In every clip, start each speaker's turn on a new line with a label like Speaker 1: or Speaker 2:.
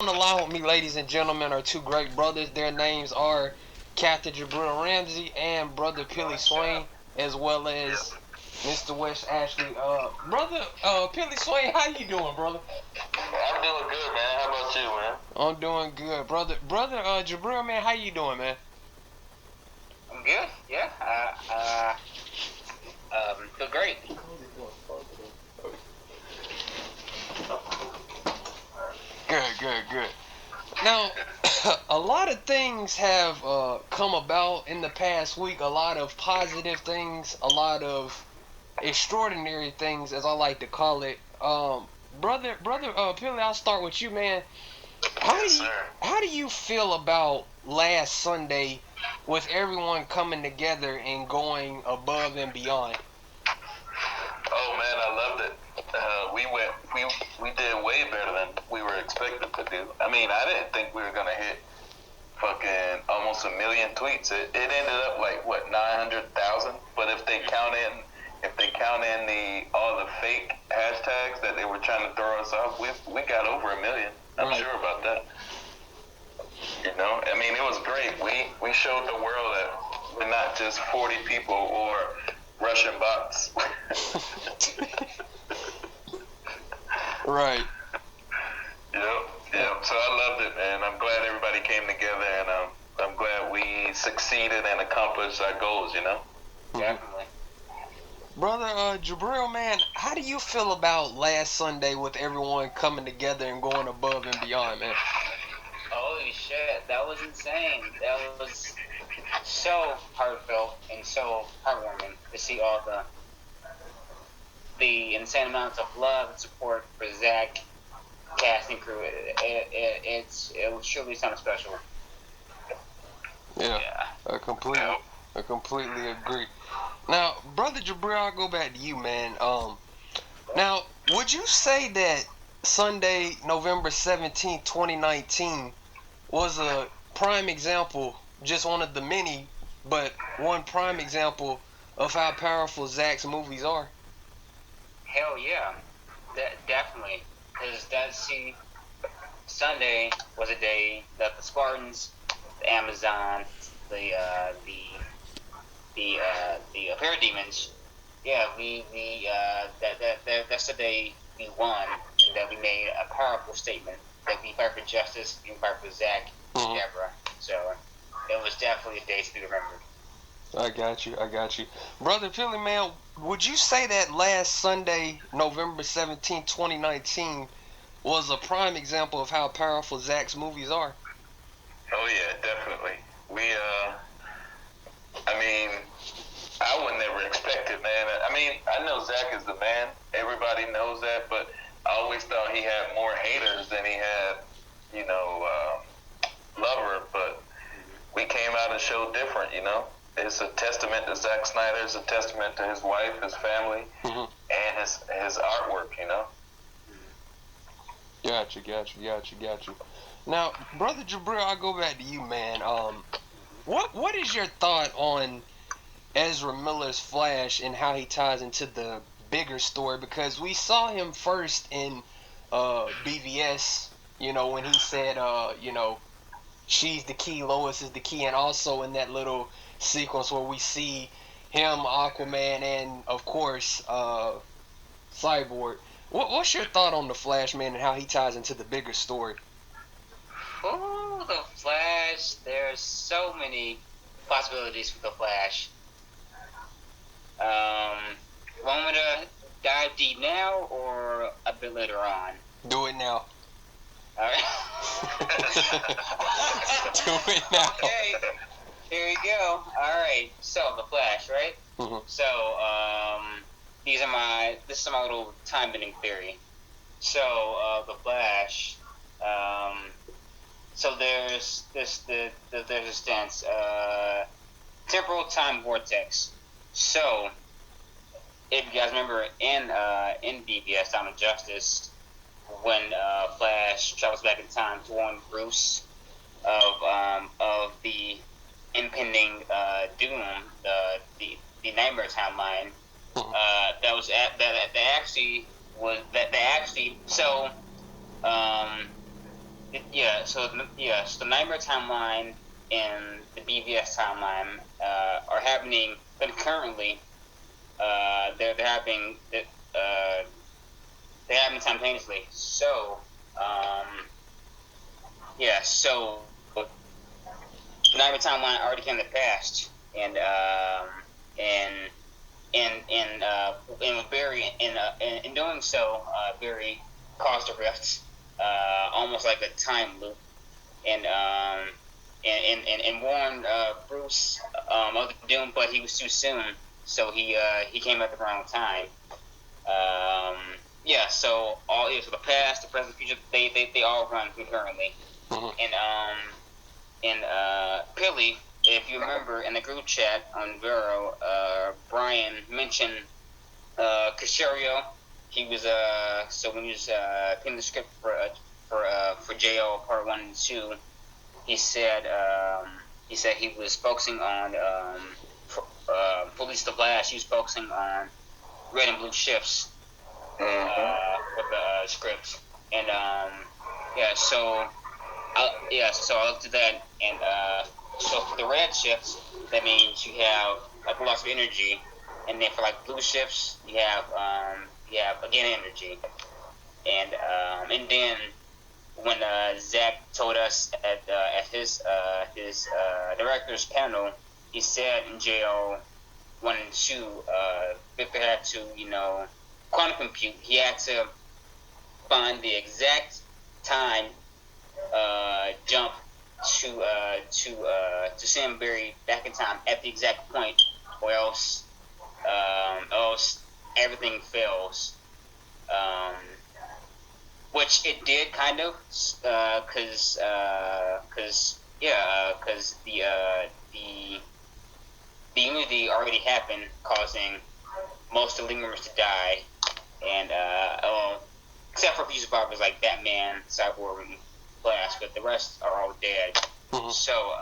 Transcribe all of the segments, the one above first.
Speaker 1: On the line with me, ladies and gentlemen, are two great brothers. Their names are Captain Jibril Ramsey and Brother Pilly Swain, as well as MrWestAshley. Brother Pilly Swain, how you doing, brother?
Speaker 2: I'm doing good, man. How about you, man?
Speaker 1: I'm doing good, brother Jibril, man, how you doing, man?
Speaker 2: I'm good. Yeah. Feel great.
Speaker 1: Good. Now, a lot of things have come about in the past week. A lot of positive things, a lot of extraordinary things, as I like to call it. Brother, Pilly, I'll start with you, man. How do you feel about last Sunday with everyone coming together and going above and beyond?
Speaker 2: Oh man, I loved it. We did way better than we were expected to do. I mean, I didn't think we were gonna hit fucking almost 1 million tweets. It ended up like what 900,000. But if they count in all the fake hashtags that they were trying to throw us off, we got over 1 million. I'm sure about that. You know, I mean, it was great. We showed the world that we're not just 40 people or Russian bots.
Speaker 1: Right.
Speaker 2: Yep. So I loved it, man. I'm glad everybody came together, and I'm glad we succeeded and accomplished our goals. You know. Definitely.
Speaker 1: Brother Jibril, man, how do you feel about last Sunday with everyone coming together and going above and beyond, man?
Speaker 2: Holy shit, that was insane. That was so heartfelt and so heartwarming to see all the insane amounts of love and support for Zach, cast and crew. It was truly something special.
Speaker 1: Yeah. I completely agree. Now, Brother Jibril, I'll go back to you, man. Now, would you say that Sunday, November 17th, 2019 was a prime example, just one of the many, but one prime example of how powerful Zach's movies are?
Speaker 2: Hell yeah. Definitely. Because Sunday was a day that the Spartans, the Amazon, the parademons, that's the day we won, and that we made a powerful statement that we fight for justice, we fight for Zach and Deborah. So it was definitely a day to be remembered.
Speaker 1: I got you. Brother Philly, man, would you say that last Sunday, November 17th, 2019, was a prime example of how powerful Zach's movies are?
Speaker 2: Oh yeah, definitely. I mean, I would never expect it, man. I mean, I know Zach is the man. Everybody knows that, but I always thought he had more haters than he had, lover. But we came out and showed different, you know. It's a testament to Zack Snyder. It's a testament to his wife, his family, and his artwork, you know.
Speaker 1: Got you. Now, Brother Jibril, I'll go back to you, man. What is your thought on Ezra Miller's Flash and how he ties into the bigger story? Because we saw him first in BVS, when he said, she's the key, Lois is the key, and also in that little sequence where we see him, Aquaman, and of course Cyborg. What's your thought on the Flash, man, and how he ties into the bigger story?
Speaker 2: Oh, the Flash! There's so many possibilities for the Flash. Want me to dive deep now or a bit later on?
Speaker 1: Do it now.
Speaker 2: Alright.
Speaker 1: Do it now.
Speaker 2: Okay. Here we go. Alright. So, the Flash, right? So, this is my little time bending theory. So, the Flash, so there's a stance, temporal time vortex. So, if you guys remember in BVS, Dawn of Justice, when Flash travels back in time to warn Bruce of the impending doom, the nightmare timeline,
Speaker 3: So the Nightmare timeline and the BVS timeline are happening concurrently. They're happening simultaneously. So the Nightmare timeline already came to pass, and with Barry, in doing so, Barry caused a rift, almost like a time loop, and warned Bruce of the doom, but he was too soon, so he came at the wrong time. So the past, the present, future, they all run concurrently, and Billy, if you remember in the group chat on Vero, Brian mentioned Casario. He was so when he was putting the script for JL Part 1 and 2, he said he was focusing on Police the Blast. He was focusing on red and blue shifts with the script, and so I looked at that, and so for the red shifts, that means you have like lots of energy, and then for like blue shifts, you have again energy, and then when Zach told us at his director's panel, he said in JO 1 and 2, Victor had to quantum compute. He had to find the exact time jump to send Barry back in time at the exact point, or else everything fails. Which it did kind of, because the unity already happened, causing most of the Lingers to die, and except for a few survivors like Batman, Cyborg, and Flash, but the rest are all dead. So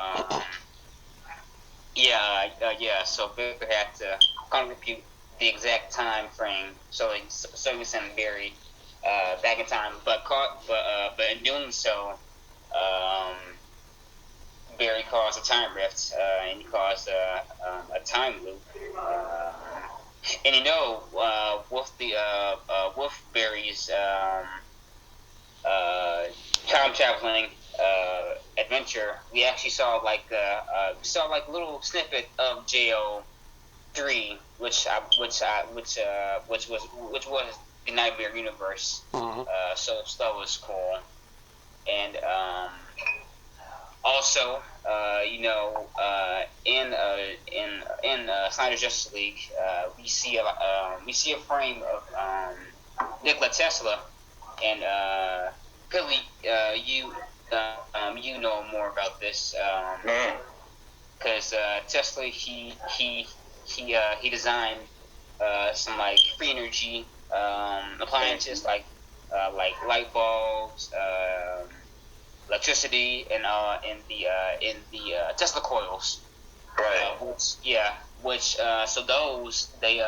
Speaker 3: so Victor had to compute the exact time frame so he can send Barry back in time, but in doing so, Barry caused a time rift, and he caused a time loop. And with Barry's time traveling adventure, we actually saw like a little snippet of JO3, which was the Nightmare universe. So that was cool, and also, in Snyder's Justice League, we see a frame of Nikola Tesla, and Billy, you know more about this, because Tesla he designed some like free energy appliances like light bulbs, electricity, and in the Tesla coils.
Speaker 2: Right.
Speaker 3: So those they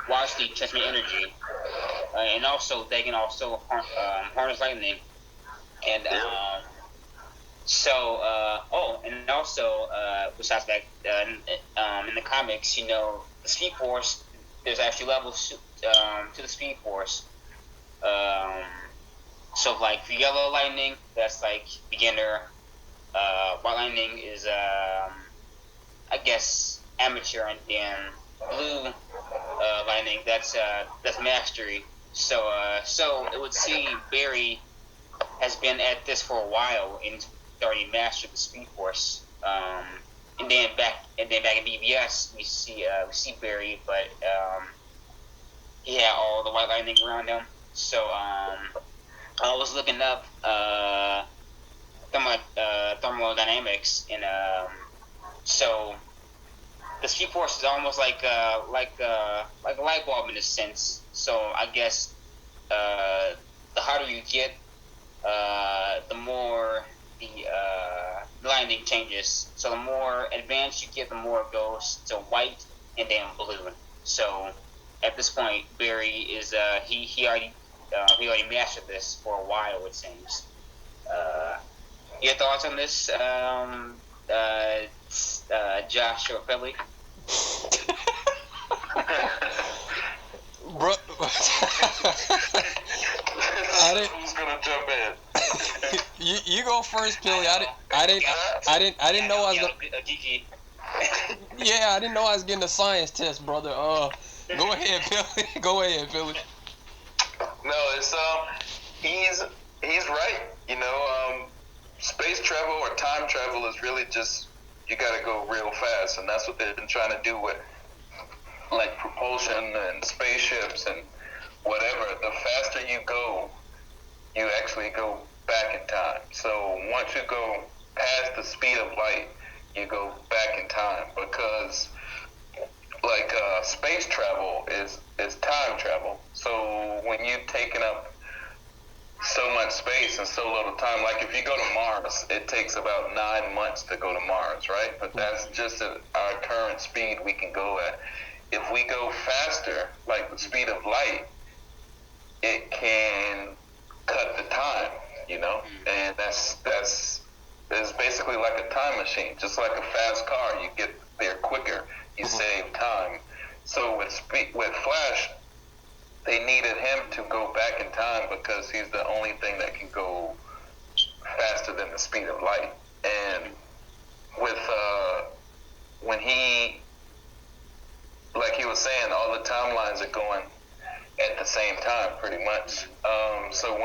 Speaker 3: largely transmit energy, and also they can also harness lightning, and and also besides that, in the comics, the Speed Force, there's actually levels to the Speed Force. So like for yellow lightning, that's like beginner. White lightning is I guess amateur, and then blue lightning, that's mastery. So it would seem Barry has been at this for a while and already mastered the Speed Force. And then back in BBS, we see Barry, but he had all the white lightning around him. So I was looking up thermodynamics, and so the Speed Force is almost like a light bulb in a sense. So I guess the harder you get, the more the lightning changes. So the more advanced you get, the more it goes to white and then blue. So at this point, Barry is he already mastered this for a while, it seems. Your thoughts on this, Josh or Philly?
Speaker 1: Bro,
Speaker 2: Who's gonna jump in?
Speaker 1: you go first, Billy. I didn't know I was gonna. Yeah, I didn't know I was getting a science test, brother. Go ahead, Billy. Go ahead, Billy.
Speaker 2: No, it's he's right. You know, space travel or time travel is really just you got to go real fast, and that's what they've been trying to do with like propulsion and spaceships and whatever. The faster you go, you actually go back in time. So once you go past the speed of light, you go back in time because like space travel is time travel. So when you've taken up so much space in so little time, like if you go to Mars, it takes about 9 months to go to Mars, right? But that's just at our current speed we can go at. If we go faster, like the speed of light, it can cut the time, you know, and that's basically like a time machine, just like a fast car. You get there quicker, you save time. So with Flash, they needed him to go back in time because he's the only thing that can go faster than the speed of light. And with when he, like he was saying, all the timelines are going at the same time, pretty much. So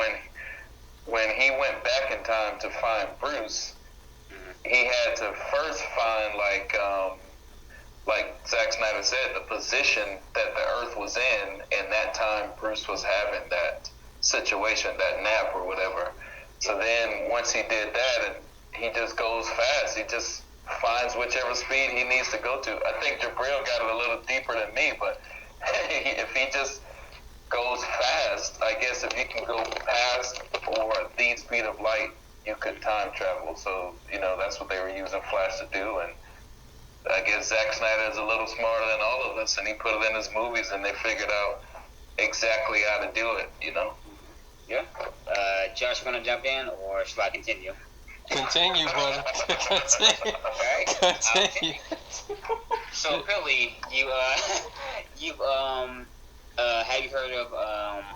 Speaker 2: when he went back in time to find Bruce, he had to first find like Zack Snyder said, the position that the Earth was in that time Bruce was having that situation, that nap or whatever. So then once he did that, and he just goes fast, he just finds whichever speed he needs to go to. I think Jibril got it a little deeper than me, but if he just goes fast, I guess if you can go past or the speed of light, you could time travel. So, you know, that's what they were using Flash to do. And I guess Zack Snyder is a little smarter than all of us, and he put it in his movies, and they figured out exactly how to do it, you know?
Speaker 3: Yeah. Josh, want to jump in, or shall I continue?
Speaker 1: Continue, brother. Continue.
Speaker 3: All right.
Speaker 1: Continue.
Speaker 3: So, Billy, you've have you heard of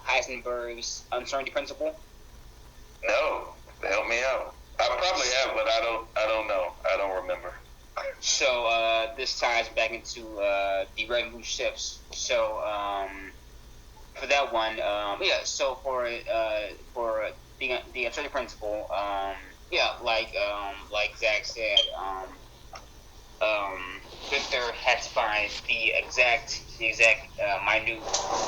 Speaker 3: Heisenberg's uncertainty principle?
Speaker 2: No. Help me out. I probably have, but I don't know. I don't remember.
Speaker 3: So this ties back into the red and blue shifts. So for that one, So for the uncertainty principle, like Zach said, Victor had to find the exact minute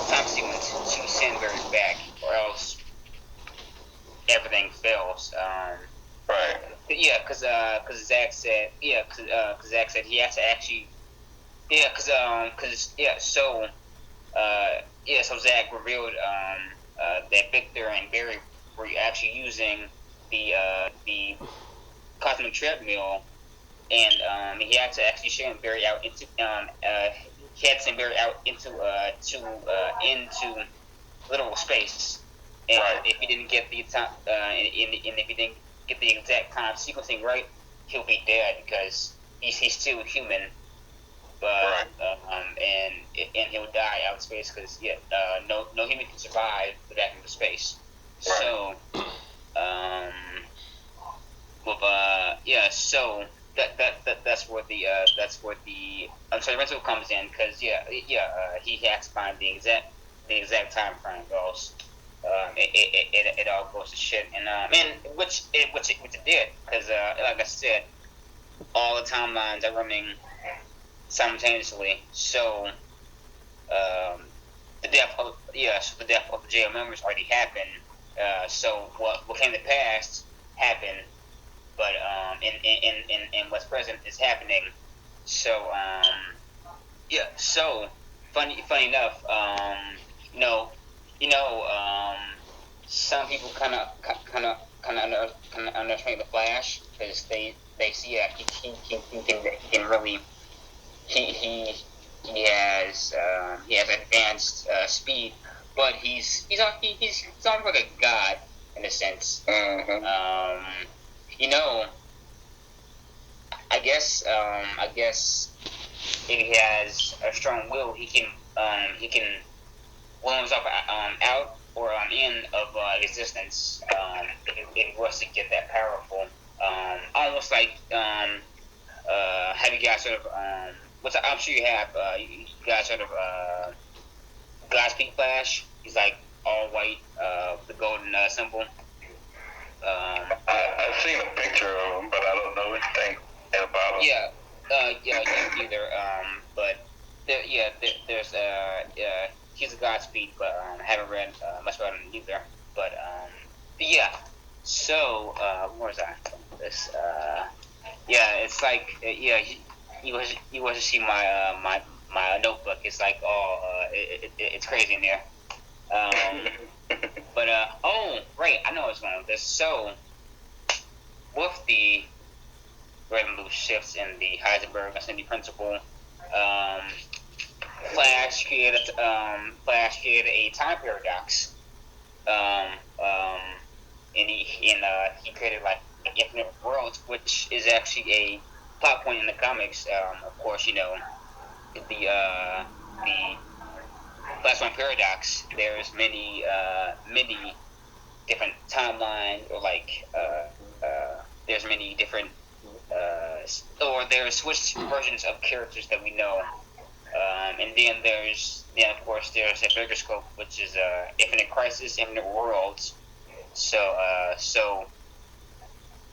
Speaker 3: time sequence to send Barry back, or else everything fails.
Speaker 2: Right.
Speaker 3: Yeah, because Zach said he had to actually so Zach revealed that Victor and Barry were actually using the cosmic treadmill, and he had to actually send Barry out into into literal space, and
Speaker 2: right.
Speaker 3: if he didn't get the time, and if he didn't get the exact time sequencing right, he'll be dead because he's still human, but and he'll die out in space because no human can survive the vacuum of space. Right. So so that's where the uncertainty comes in, because he has to find the exact time frame, goes. It all goes to shit, and which it did, because like I said, all the timelines are running simultaneously. So the death of the jail members already happened. So what came to pass happened, but in what's present is happening. So so funny enough, some people kind of underestimate the Flash, because they see that he can really he has advanced speed, but he's almost like a god in a sense.
Speaker 2: Mm-hmm.
Speaker 3: You know, I guess if he has a strong will, he can will himself out or in of existence. If he was to get that powerful, almost like have you guys sort of I'm sure you have you guys sort of Glass Peak Flash. He's like all white, the golden symbol.
Speaker 2: I've seen a picture of him, but I don't know anything about him.
Speaker 3: Yeah, either. But there's he's a Godspeed, but I haven't read much about him either. But yeah. So where was I? This it's like you want to see my my notebook. It's like it's crazy in there. But oh right, I know what's going on with this. So with the random shifts in the Heisenberg Assembly principle, Flash created a time paradox. And he created like infinite worlds, which is actually a plot point in the comics. Of course, you know the Flashpoint paradox. There's many different timelines, or like there's many different or there's switched versions of characters that we know. And then of course there's a bigger scope, which is Infinite Crisis, Infinite Worlds. So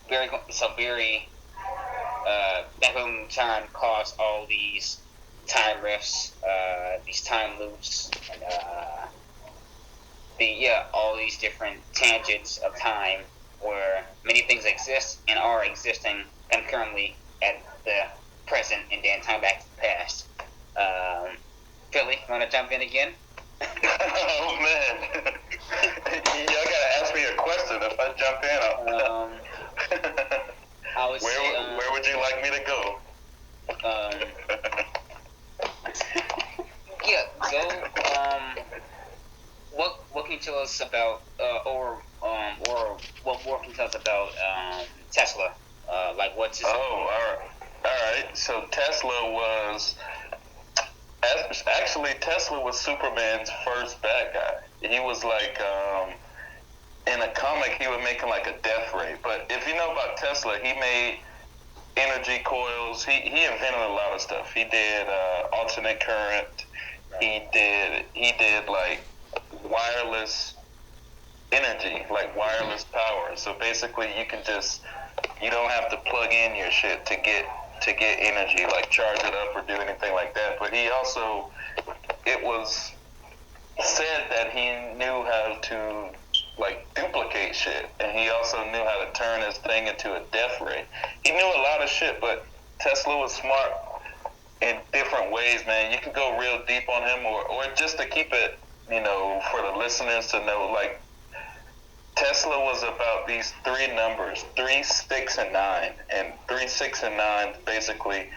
Speaker 3: very back in time caused all these time rifts, these time loops, and all these different tangents of time where many things exist and are existing concurrently at the present, and then time back to the past. Philly, you want to jump in again?
Speaker 2: Oh man, y'all gotta ask me a question. If I jump in,
Speaker 3: I would say,
Speaker 2: where would you like me to go?
Speaker 3: What can you tell us about, or what more can you tell us about Tesla? Like what's his?
Speaker 2: Oh, all right. So Tesla was Superman's first bad guy. He was like in a comic he would make him like a death ray. But if you know about Tesla, he made energy coils. He invented a lot of stuff. He did alternate current. He did like wireless energy, like wireless power. So basically you don't have to plug in your shit to get energy, like charge it up or do anything like that. But he also, it was said that he knew how to like duplicate shit, and he also knew how to turn his thing into a death ray. He knew a lot of shit, but Tesla was smart in different ways, man. You could go real deep on him, or just to keep it, for the listeners to know, like, Tesla was about these three numbers, 3, 6, and 9. And 3, 6, and 9, basically,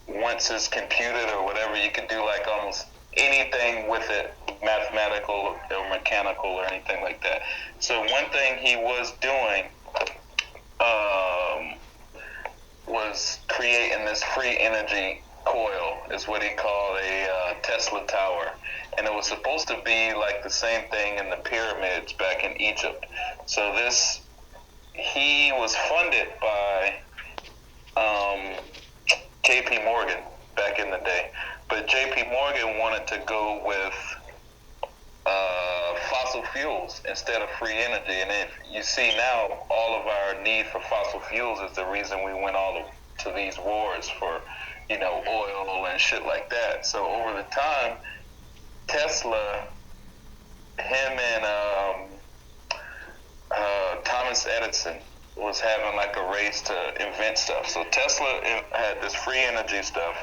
Speaker 2: once it's computed or whatever, you can do, like, almost anything with it, mathematical or mechanical or anything like that. So one thing he was doing was creating this free energy coil, is what he called a Tesla tower. And it was supposed to be like the same thing in the pyramids back in Egypt. So he was funded by J.P. Morgan back in the day. But J.P. Morgan wanted to go with fossil fuels instead of free energy. And if you see now, all of our need for fossil fuels is the reason we went to these wars for, oil and shit like that. So over the time, Tesla, him and Thomas Edison was having like a race to invent stuff. So Tesla had this free energy stuff.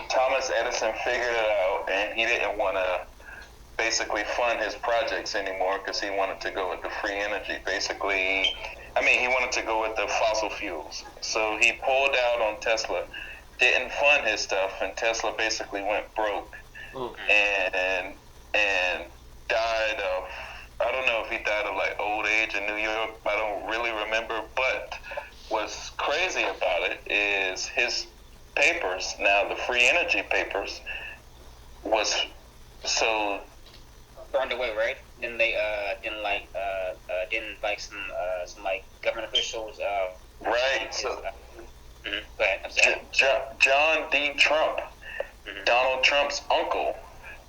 Speaker 2: Thomas Edison figured it out, and he didn't want to basically fund his projects anymore because he wanted to go with the free energy. He wanted to go with the fossil fuels. So he pulled out on Tesla, didn't fund his stuff, and Tesla basically went broke. And died of, I don't know if he died of like old age in New York. I don't really remember is his papers, now the free energy papers, was so
Speaker 3: burned away, right? Then they didn't like some like government officials
Speaker 2: right. So
Speaker 3: go ahead. I'm sorry.
Speaker 2: John D. Trump,
Speaker 3: Mm-hmm.
Speaker 2: Donald Trump's uncle,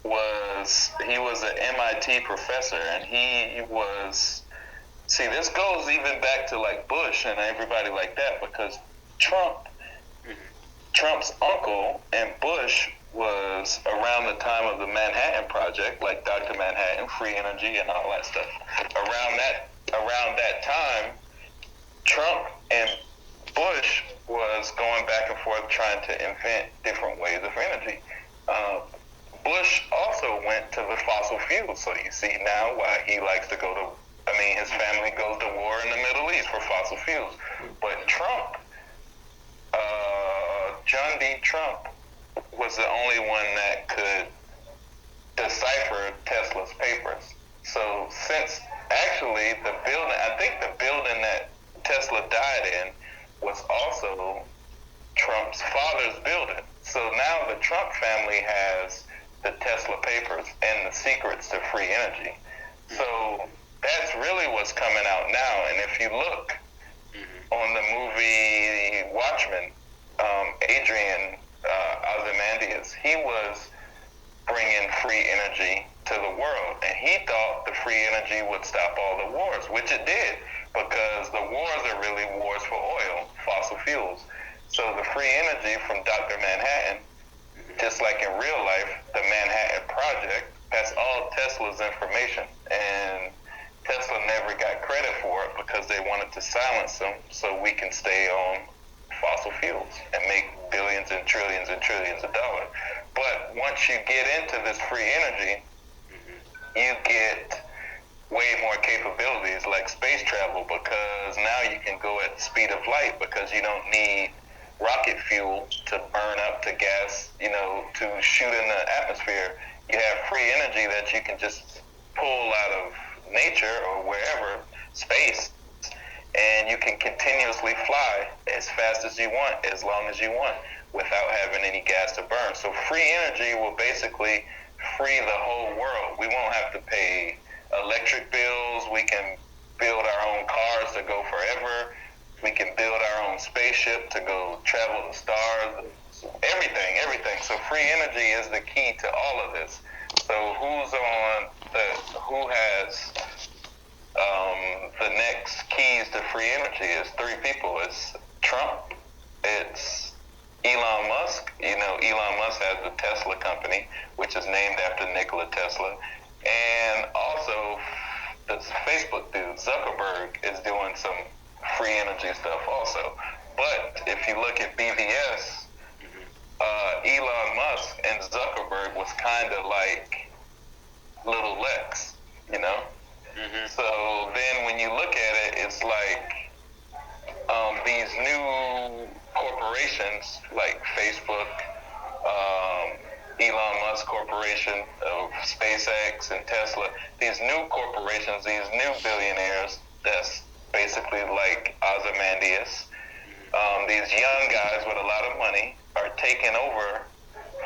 Speaker 2: was an MIT professor, and he was. See, this goes even back to like Bush and everybody like that, because Trump's uncle and Bush was around the time of the Manhattan Project, like Dr. Manhattan, free energy and all that stuff. Around that time, Trump and Bush was going back and forth trying to invent different ways of energy. Bush also went to the fossil fuels, so you see now why he likes to go to. I mean, his family goes to war in the Middle East for fossil fuels. But Trump, John D. Trump, was the only one that could decipher Tesla's papers. So since actually the building, I think the building that Tesla died in was also Trump's father's building. So now the Trump family has the Tesla papers and the secrets to free energy. So that's really what's coming out now. And if you look on the movie Watchmen, Adrian Ozymandias, he was bringing free energy to the world, and he thought the free energy would stop all the wars, which it did, because the wars are really wars for oil, fossil fuels. So the free energy from Dr. Manhattan, just like in real life, the Manhattan Project, that's all Tesla's information, and Tesla never got credit for it because they wanted to silence them so we can stay on fossil fuels and make billions and trillions of dollars. But once you get into this free energy, you get way more capabilities like space travel, because now you can go at the speed of light because you don't need rocket fuel to burn up to gas, to shoot in the atmosphere. You have free energy that you can just pull out of nature or wherever, space, and you can continuously fly as fast as you want, as long as you want, without having any gas to burn. So free energy will basically free the whole world. We won't have to pay electric bills. We can build our own cars to go forever. We can build our own spaceship to go travel the stars. Everything. So free energy is the key to all of this. So who has the next keys to free energy? Is three people. It's Trump, it's Elon Musk. Elon Musk has the Tesla company, which is named after Nikola Tesla, and also this Facebook dude Zuckerberg is doing some free energy stuff also. But if you look at BVS, Elon Musk and Zuckerberg was kind of like little Lex, So then when you look at it, it's like these new corporations like Facebook, Elon Musk Corporation of SpaceX and Tesla, these new corporations, these new billionaires, that's basically like Ozymandias, these young guys with a lot of money are taking over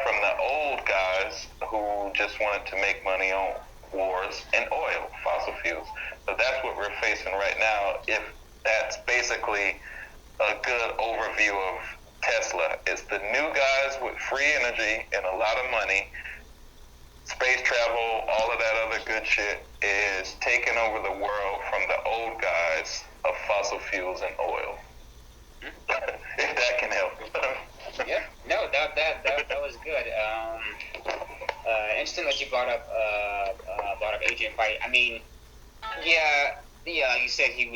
Speaker 2: from the old guys who just wanted to make money on wars and oil, fossil fuels. So that's what we're facing right now. If that's basically a good overview of Tesla. It's the new guys with free energy and a lot of money, space travel, all of that other good shit is taking over the world from the old guys of fossil fuels and oil. If that can help.
Speaker 3: Yeah, no, that was good. Interesting that you brought up Adrian White. I mean, you said he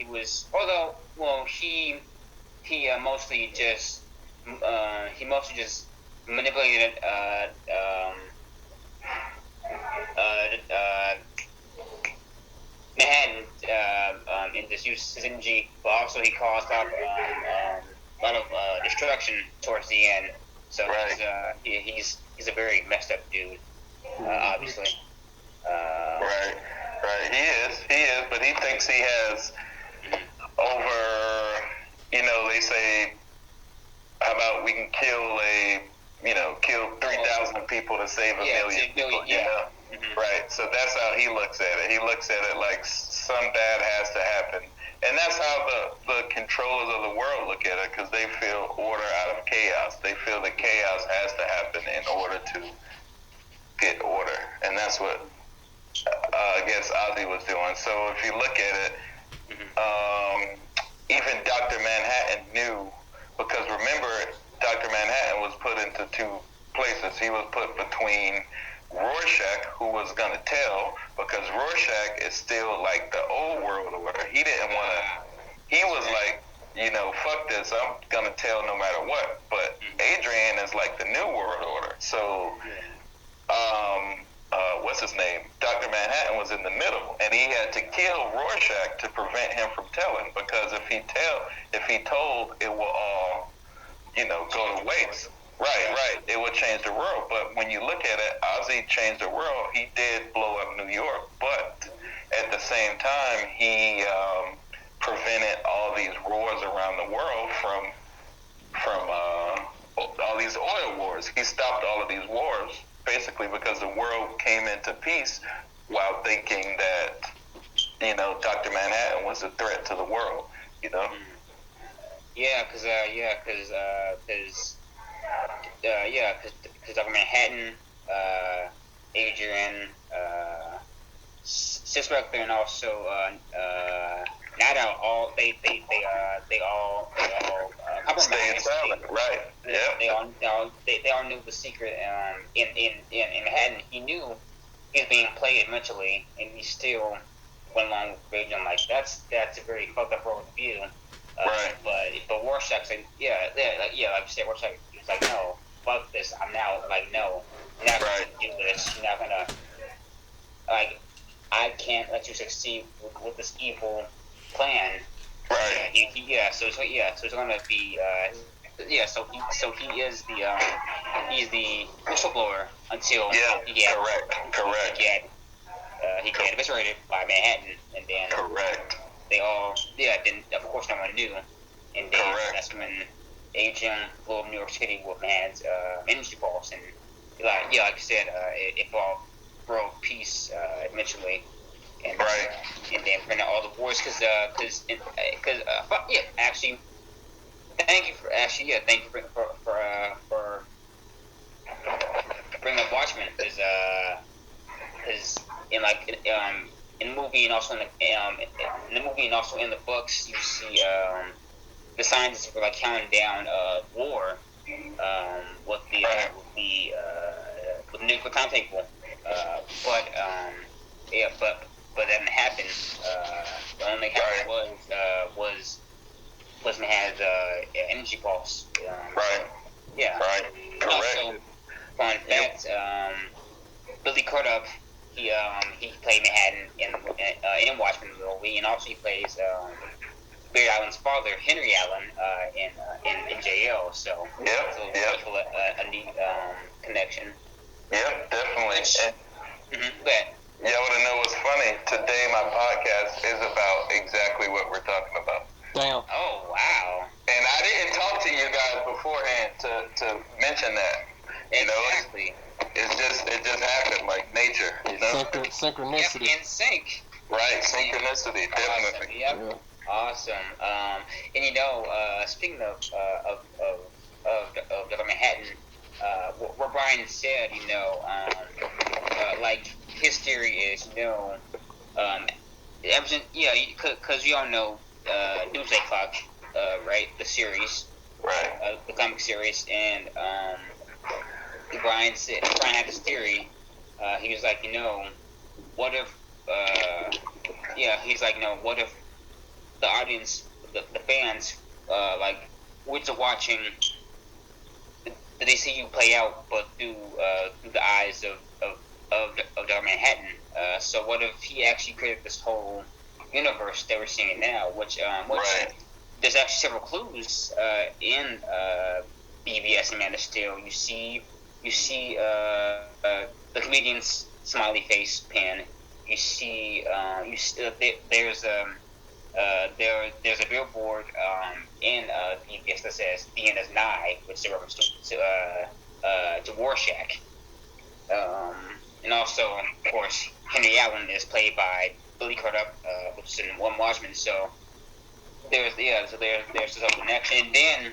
Speaker 3: was although he mostly just manipulated Manhattan in this use his energy, but also he caused out a lot of destruction towards the end. So
Speaker 2: right.
Speaker 3: He's a very messed up dude, obviously.
Speaker 2: Right. He is, but he thinks he has over. They say how about we can kill 3,000 people to save a million people, you know? Mm-hmm. Right. So that's how he looks at it. He looks at it like some bad has to happen. And that's how the controllers of the world look at it, because they feel order out of chaos. They feel that chaos has to happen in order to get order. And that's what I guess Ozzy was doing. So if you look at it, even Dr. Manhattan knew, because remember, Dr. Manhattan was put into two places. He was put between Rorschach, who was going to tell, because Rorschach is still like the old world order. He didn't want to, he was like, fuck this, I'm going to tell no matter what. But Adrian is like the new world order. So, what's his name? Dr. Manhattan was in the middle, and he had to kill Rorschach to prevent him from telling, because if he told, it will all, go to waste. Right. It would change the world. But when you look at it, Ozzy changed the world. He did blow up New York, but at the same time, he prevented all these wars around the world from all these oil wars. He stopped all of these wars basically because the world came into peace while thinking that Dr. Manhattan was a threat to the world.
Speaker 3: Yeah, because Dr. Manhattan, Adrian, Sister and also not all they all compromised.
Speaker 2: Right. Yeah.
Speaker 3: They all knew the secret. In Manhattan, he knew he was being played mentally, and he still went along with Adrian. Like that's a very fucked up world view.
Speaker 2: Right.
Speaker 3: But Rorschach said, like you said, Rorschach was like, no, fuck this. I'm now like, no, you're not gonna do this. You're not gonna like. I can't let you succeed with this evil plan.
Speaker 2: Right.
Speaker 3: So it's gonna be. So he is he's the whistleblower until he gets eviscerated by Manhattan, and then
Speaker 2: correct.
Speaker 3: They all then of course no one knew, and then that's when Adrian blew up New York City with Manhattan's energy pulse, and like you said, it brought world peace eventually. And, and then bring all the wars, actually, thank you for bringing up Watchmen, because in the movie and also in the movie and also in the books, you see the scientists were like counting down war with the nuclear timetable, but that didn't happen. The only thing happened was Manhattan's energy pulse.
Speaker 2: Right.
Speaker 3: Yeah.
Speaker 2: Right. Correct.
Speaker 3: Also, fun fact: Billy Crudup, he played Manhattan in Watchmen movie, and also he plays Barry Allen's father, Henry Allen, in JL. So a neat connection.
Speaker 2: Yep, definitely.
Speaker 3: But
Speaker 2: y'all want to know what's funny? Today my podcast is about exactly what we're talking about.
Speaker 1: Damn.
Speaker 3: Oh, wow.
Speaker 2: And I didn't talk to you guys beforehand to mention that.
Speaker 3: Exactly.
Speaker 2: It just happened like nature,
Speaker 1: Synchronicity.
Speaker 3: Yep, in sync.
Speaker 2: Right, synchronicity, definitely.
Speaker 3: Awesome. Yep. Yeah. Awesome. And speaking of Dr. Manhattan, what Brian said, like his theory is, because we all know Doomsday Clock, right? The series,
Speaker 2: right?
Speaker 3: The comic series, and Brian had this theory. He was like, what if? He's like, what if the audience, the fans, we're just watching the DCEU play out, but through the eyes of Dr. Manhattan. So what if he actually created this whole universe that we're seeing now? Which there's actually several clues in BVS and Man of Steel. You see the comedian's smiley face pin. You see there's there's a billboard in the guess that says "The end is nigh," which is a reference to Rorschach. And also, of course, Henry Allen is played by Billy Crudup, which is in One Watchmen. So there's this whole connection. And then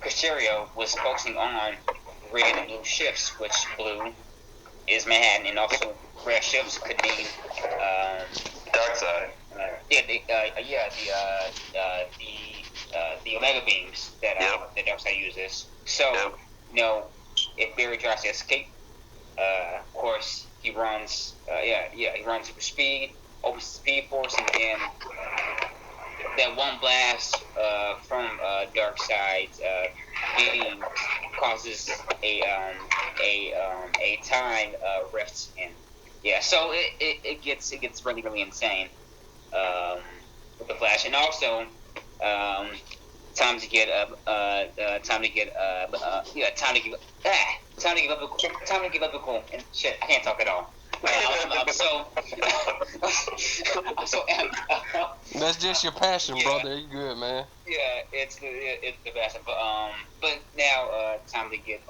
Speaker 3: Casario was focusing on red and blue shifts, which blue is Manhattan, and also red shifts could mean
Speaker 2: Dark Side.
Speaker 3: The Omega beams that the Dark Side uses. So if Barry tries to escape, of course he runs. He runs super speed, opens speed force, and then that one blast from Dark Side's beam causes a time rift, and so it gets really really insane with the Flash, and also time to give up the cool, and shit, I can't talk at all.
Speaker 1: That's just your passion, brother. You good, man.
Speaker 3: Yeah, it's the best. But now time to get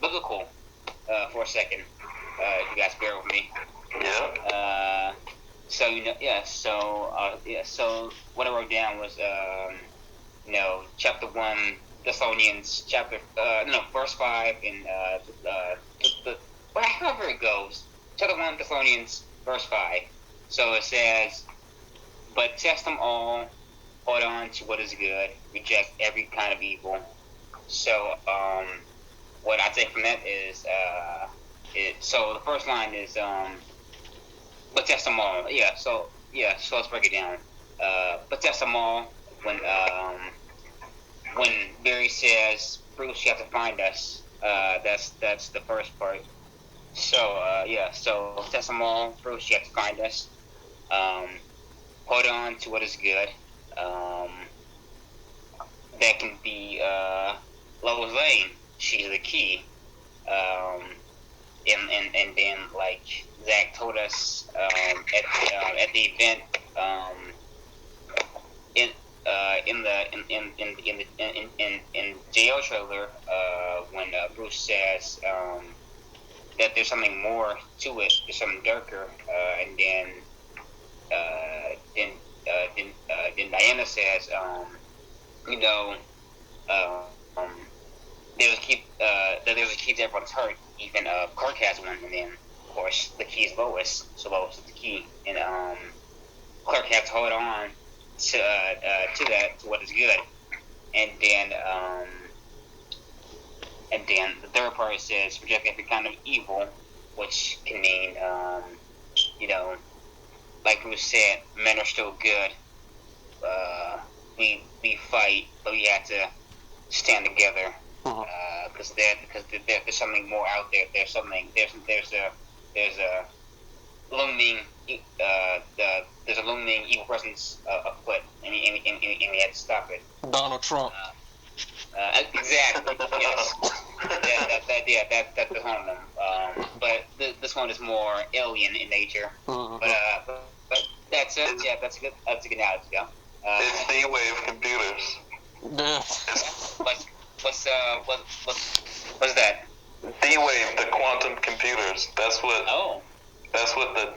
Speaker 3: biblical for a second. You guys bear with me.
Speaker 2: Yeah.
Speaker 3: So what I wrote down was chapter 1 Thessalonians verse 5 in however it goes. Chapter 1 Thessalonians verse 5. So it says, "But test them all, hold on to what is good, reject every kind of evil." So what I take from that is so the first line is "but test them all." So let's break it down. But test them all when Barry says, "Bruce, you have to find us." That's the first part. So so test them all, Bruce, you have to find us. Hold on to what is good. That can be Lois Lane. She's the key. And then like Zach told us at the event in JO trailer when Bruce says that there's something more to it, there's something darker, and then Diana says there's a key to everyone's heart. Even Clark has one, and then of course the key is Lois, so Lois is the key, and Clark has to hold on to that, to what is good, and then the third part says reject every kind of evil, which can mean like Bruce said, men are still good. We fight, but we have to stand together. Because there's something more out there. There's a looming evil presence afoot, and we had to stop it.
Speaker 1: Donald Trump.
Speaker 3: Exactly. Yes. That's the home. But this one is more alien in nature. But that's it. Yeah, that's a good analogy. Yeah.
Speaker 2: It's the wave computers.
Speaker 3: What's that?
Speaker 2: D-Wave, the quantum computers. That's what the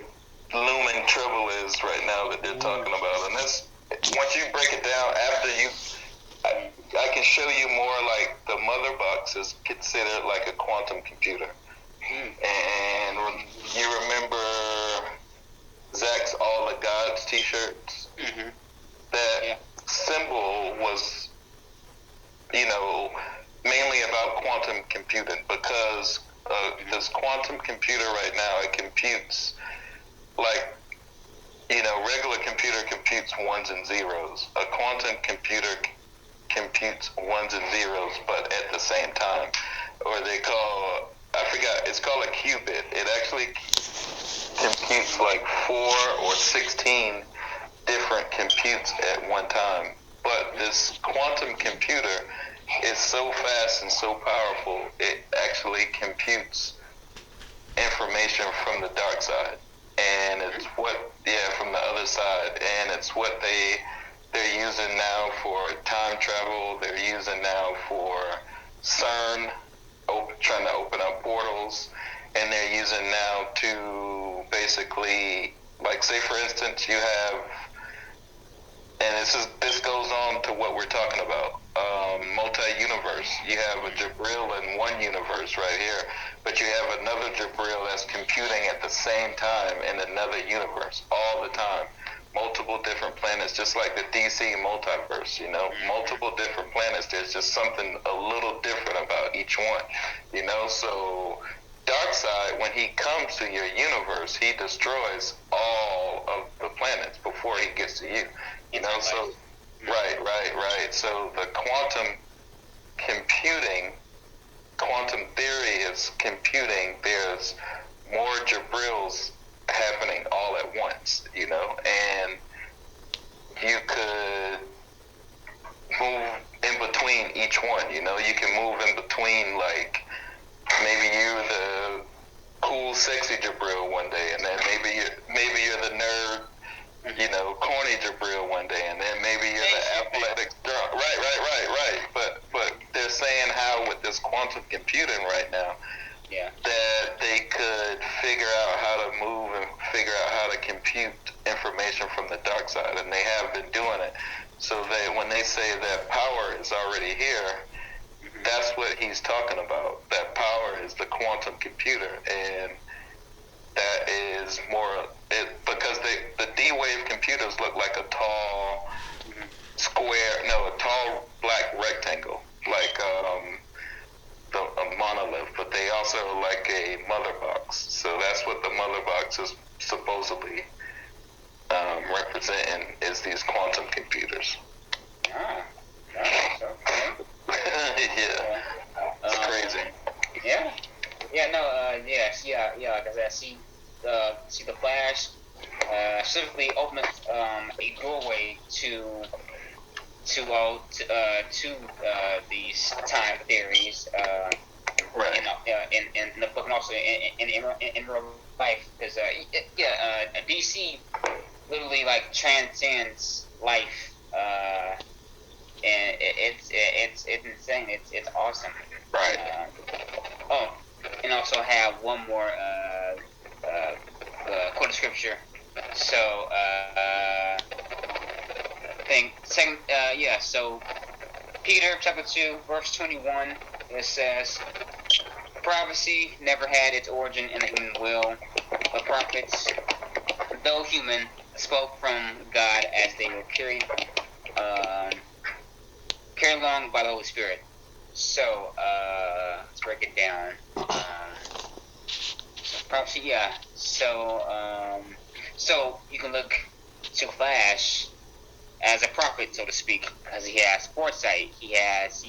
Speaker 2: looming trouble is right now that they're talking about. And that's, once you break it down, I can show you more like the mother box is considered like a quantum computer. And you remember Zach's All the Gods t-shirts? That symbol was, mainly about quantum computing, because this quantum computer right now, it computes like, regular computer computes ones and zeros. A quantum computer computes ones and zeros, but at the same time. Or it's called a qubit. It actually computes like 4 or 16 different computes at one time. But this quantum computer is so fast and so powerful, it actually computes information from the dark side. and it's from the other side, and it's what they're using now for time travel. They're using now for CERN, trying to open up portals, and they're using now to basically, like, say for instance, you have, and this goes on to what we're talking about, multi-universe. You have a Jibril in one universe right here, but you have another Jibril that's computing at the same time in another universe all the time. Multiple different planets, just like the DC multiverse, multiple different planets. There's just something a little different about each one, so Darkseid, when he comes to your universe, he destroys all of the planets before he gets to you, so right. So the quantum theory is computing. There's more Jibrils happening all at once, and you could move in between each one, you can move in between, like, maybe you're the cool, sexy Jibril one day, and then maybe you're the nerd, corny Jibril one day, and then maybe you're the athletic girl. Right. But they're saying how with this quantum computing right now, that they could figure out how to move and figure out how to compute information from the dark side, and they have been doing it. So when they say that power is already here, that's what he's talking about. That power is the quantum computer, and that is more because the D-Wave computers look like a tall a tall black rectangle, like a monolith, but they also are like a mother box. So that's what the mother box is supposedly representing, is these quantum computers. Yeah, it's crazy.
Speaker 3: Because I see the Flash specifically open a doorway to these time theories,
Speaker 2: right.
Speaker 3: In the book, and also in real life, because DC literally like transcends life, and it's insane. It's awesome.
Speaker 2: Right.
Speaker 3: And also have one more quote of scripture. So so Peter chapter 2 verse 21, it says, prophecy never had its origin in the human will, but prophets, though human, spoke from God as they were carried along by the Holy Spirit. So let's break it down. Prophecy, so you can look to Flash as a prophet, so to speak, because he has foresight, he has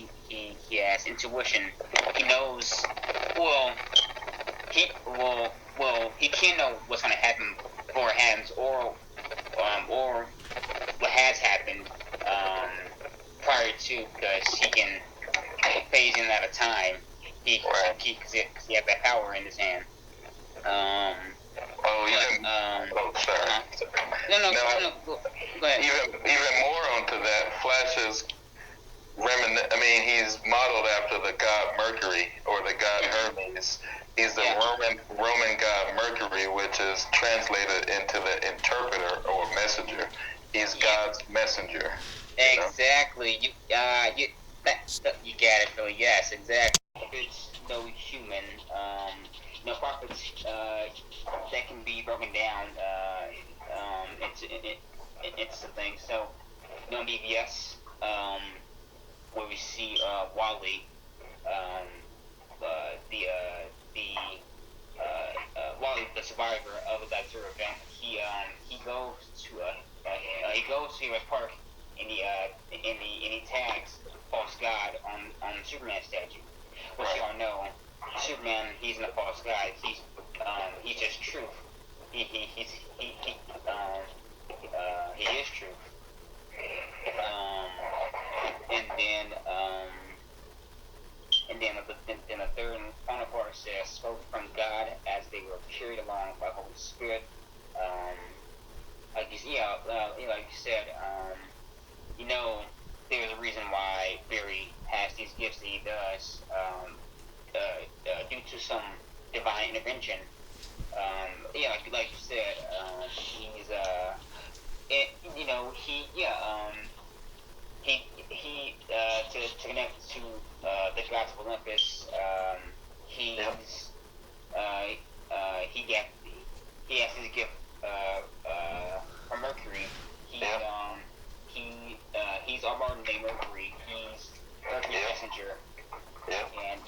Speaker 3: intuition. He knows, he can know what's going to happen before it happens, or what has happened prior to, because he can phase in at a time. He has that power in his hand.
Speaker 2: Sorry.
Speaker 3: No, go ahead.
Speaker 2: Even more onto that, Flash is he's modeled after the god Mercury, or the god Hermes. He's the Roman god Mercury, which is translated into the interpreter or messenger. He's God's messenger.
Speaker 3: Exactly. You got it, Philly. Yes, exactly. It's no human. Prophets that can be broken down into the thing. So, BVS, where we see Wally, Wally, the survivor of that Zero event. He goes to US Park, and he tags false god on the Superman statue. Which y'all know, Superman, he's not a false god. He's just truth. He is truth. And the third and final part says, spoke from God as they were carried along by the Holy Spirit. there's a reason why Barry has these gifts that he does, due to some divine intervention. Like you said, he's to connect to the gods of Olympus. He's he has his gift from Mercury. He's our modern day Mercury. He's Mercury's messenger. And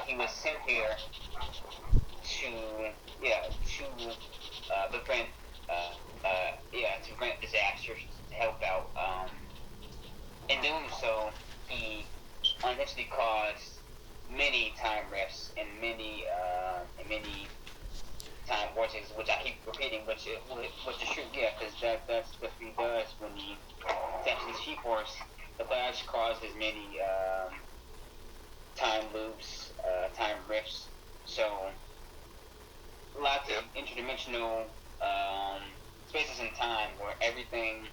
Speaker 3: he was sent here to prevent disasters, to help out. In doing so, he unintentionally caused many time rifts and many time vortexes, which I keep repeating, which is true, because that's what he does when he taps these G-force. The Flash causes many time loops, time rifts, so lots of interdimensional spaces in time where everything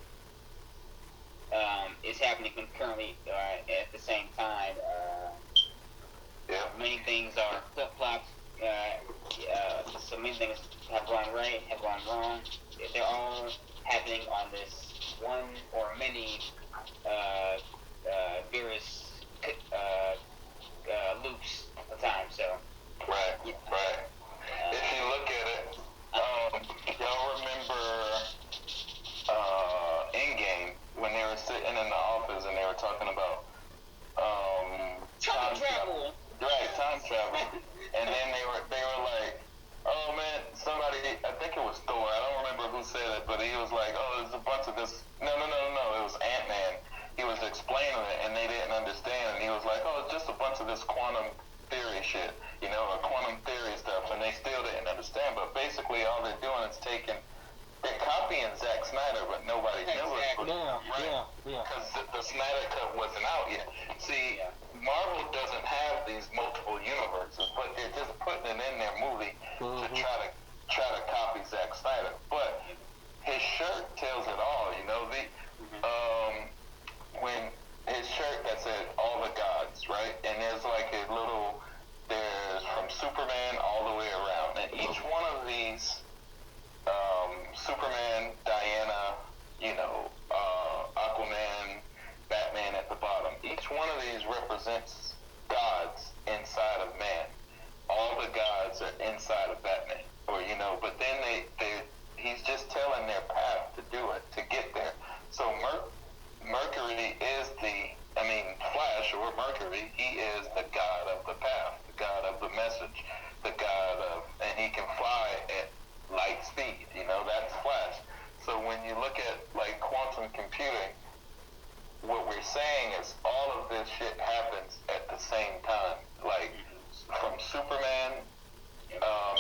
Speaker 3: is happening concurrently at the same time. Many things are flip-flopped. So many things have gone right, have gone wrong. They're all happening on this one or many various loops of time. So
Speaker 2: right. If you look at it, y'all remember Endgame when they were sitting in the office and they were talking about
Speaker 3: time travel.
Speaker 2: Right, time travel. And then they were like, oh man, somebody, I think it was Thor, I don't remember who said it, but he was like, oh, there's a bunch of this, no, it was Ant-Man. He was explaining it and they didn't understand, and he was like, oh, it's just a bunch of this quantum theory shit, or quantum theory stuff, and they still didn't understand, but basically all they're doing is they're copying Zack Snyder, but nobody knew it.
Speaker 4: Yeah.
Speaker 2: Because the Snyder cut wasn't out yet. See, Marvel doesn't have these multiple universes, but they're just putting it in their movie to try to copy Zack Snyder. But his shirt tells it all, when his shirt that said all the gods, right? And there's like there's from Superman all the way around, and each one of these, Superman, Diana, Aquaman, Batman at the bottom. Each one of these represents gods inside of man. All the gods are inside of Batman, but then he's just telling their path to do it, to get there. So Mercury is Flash or Mercury, he is the god of the path, the god of the message, and he can fly at light speed, that's Flash. So when you look at like quantum computing, what we're saying is all of this shit happens at the same time. Like from Superman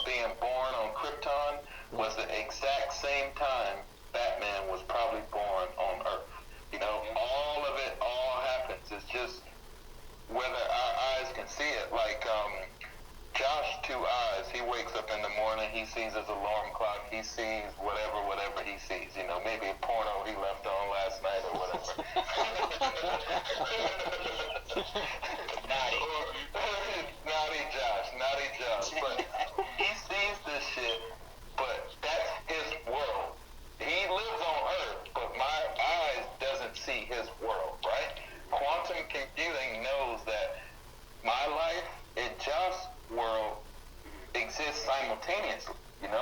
Speaker 2: being born on Krypton was the exact same time Batman was probably born on Earth. All of it all happens. It's just whether our eyes can see it. Like Josh, 2 eyes, he wakes up in the morning, he sees his alarm clock, he sees whatever he sees, maybe a porno he left on last night or whatever. Naughty Josh. But he sees this shit, but that's his world. He lives on Earth, but my eyes doesn't see his world, right? Quantum computing knows that my life and Josh's world exists simultaneously,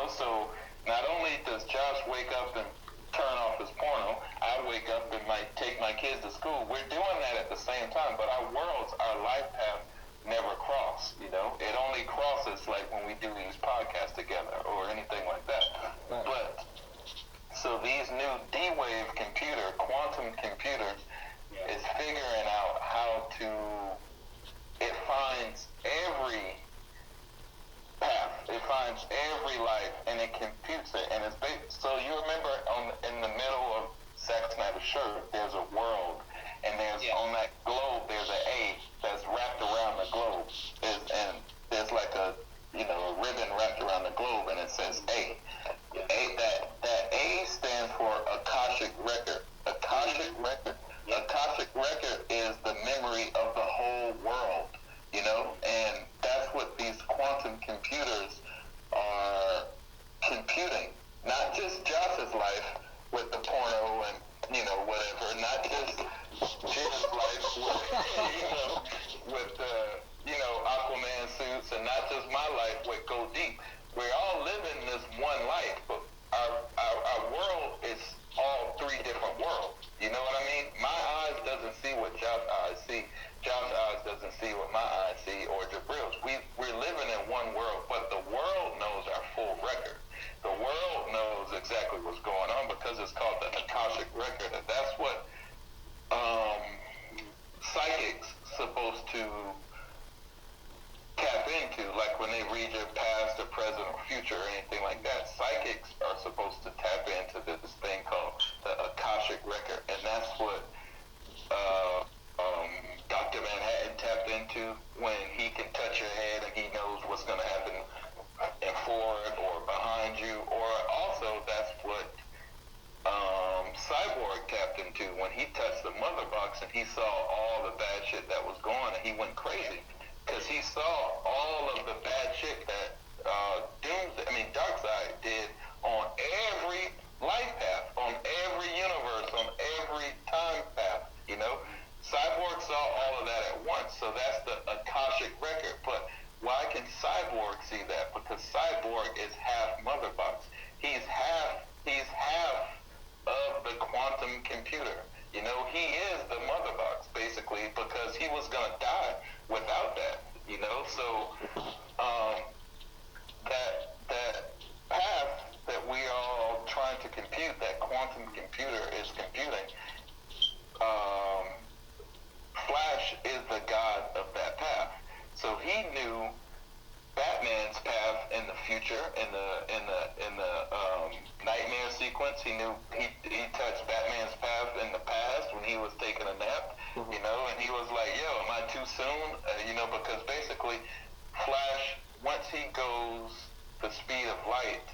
Speaker 2: so not only does Josh wake up and turn off his porno, I wake up and might take my kids to school. We're doing that at the same time, but our worlds, our life path never cross, It only crosses like when we do these podcasts together or anything like that.
Speaker 4: Right.
Speaker 2: But so these new D-Wave computer, quantum computers, is figuring out how to, it finds every path, it finds every life, and it computes it, and it's big. So you remember in the middle of Zack Snyder's shirt, there's a world, and there's on that globe, there's an A that's wrapped around the globe, and there's like a ribbon wrapped around the globe, and it says A. That A stands for a Akashic record. Akashic record. Akashic record is the memory of the whole world, you know, and that's what these quantum computers are computing. Not just Josh's life with the porno and, you know, whatever. Not just Jim's life with you know, Aquaman suits, and not just my life with Go Deep. We're all living this one life, but our world is all three different worlds. You know what I mean? My eyes doesn't see what Josh's eyes see. Josh's eyes doesn't see what my eyes see, or Jibril's. We're living in one world, but the world knows our full record. The world knows exactly what's going on because it's called the Akashic record, and that's what psychics supposed to tap into, like when they read your past or present or future or anything like that. Psychics are supposed to tap into this thing called the Akashic record, and that's what Dr. Manhattan tapped into when he can touch your head and he knows what's going to happen in forward or behind you. Or also that's what Cyborg tapped into when he touched the mother box and he saw all the bad shit that was going on, and he went crazy because he saw all of the bad shit that Darkseid did on every life path, on every universe, on every time path, you know. Cyborg saw all of that at once, so that's the Akashic record. But why can Cyborg see that? Because Cyborg is half mother box. He's half of the quantum computer. You know, he is the mother box, basically, because he was going to die without that, you know. So that path that we are all trying to compute, that quantum computer is computing, Flash is the god of that path. So he knew Batman's path in the future, in the nightmare sequence. He knew he touched Batman's path in the past when he was taking a nap, you know, and he was like, "Yo, am I too soon?" You know, because basically, Flash, once he goes the speed of light,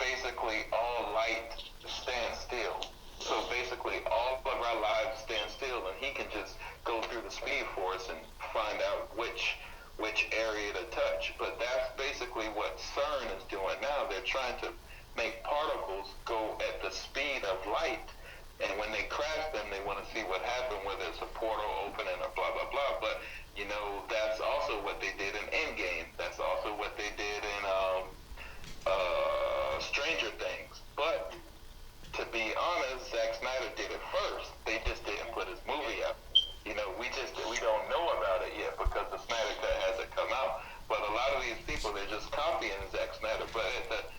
Speaker 2: basically all light stands still. So basically, all of our lives stand still, and he can just go through the Speed Force and find out which area to touch. But that's basically what CERN is doing now. They're trying to make particles go at the speed of light, and when they crash them, they want to see what happened, whether it's a portal opening or blah, blah, blah. But, you know, that's also what they did in Endgame. That's also what they did in Stranger Things. But to be honest, Zack Snyder did it first. They just didn't put his movie out. You know, we don't know about it yet because the Snyder Cut hasn't come out. But a lot of these people, they're just copying Zack Snyder. But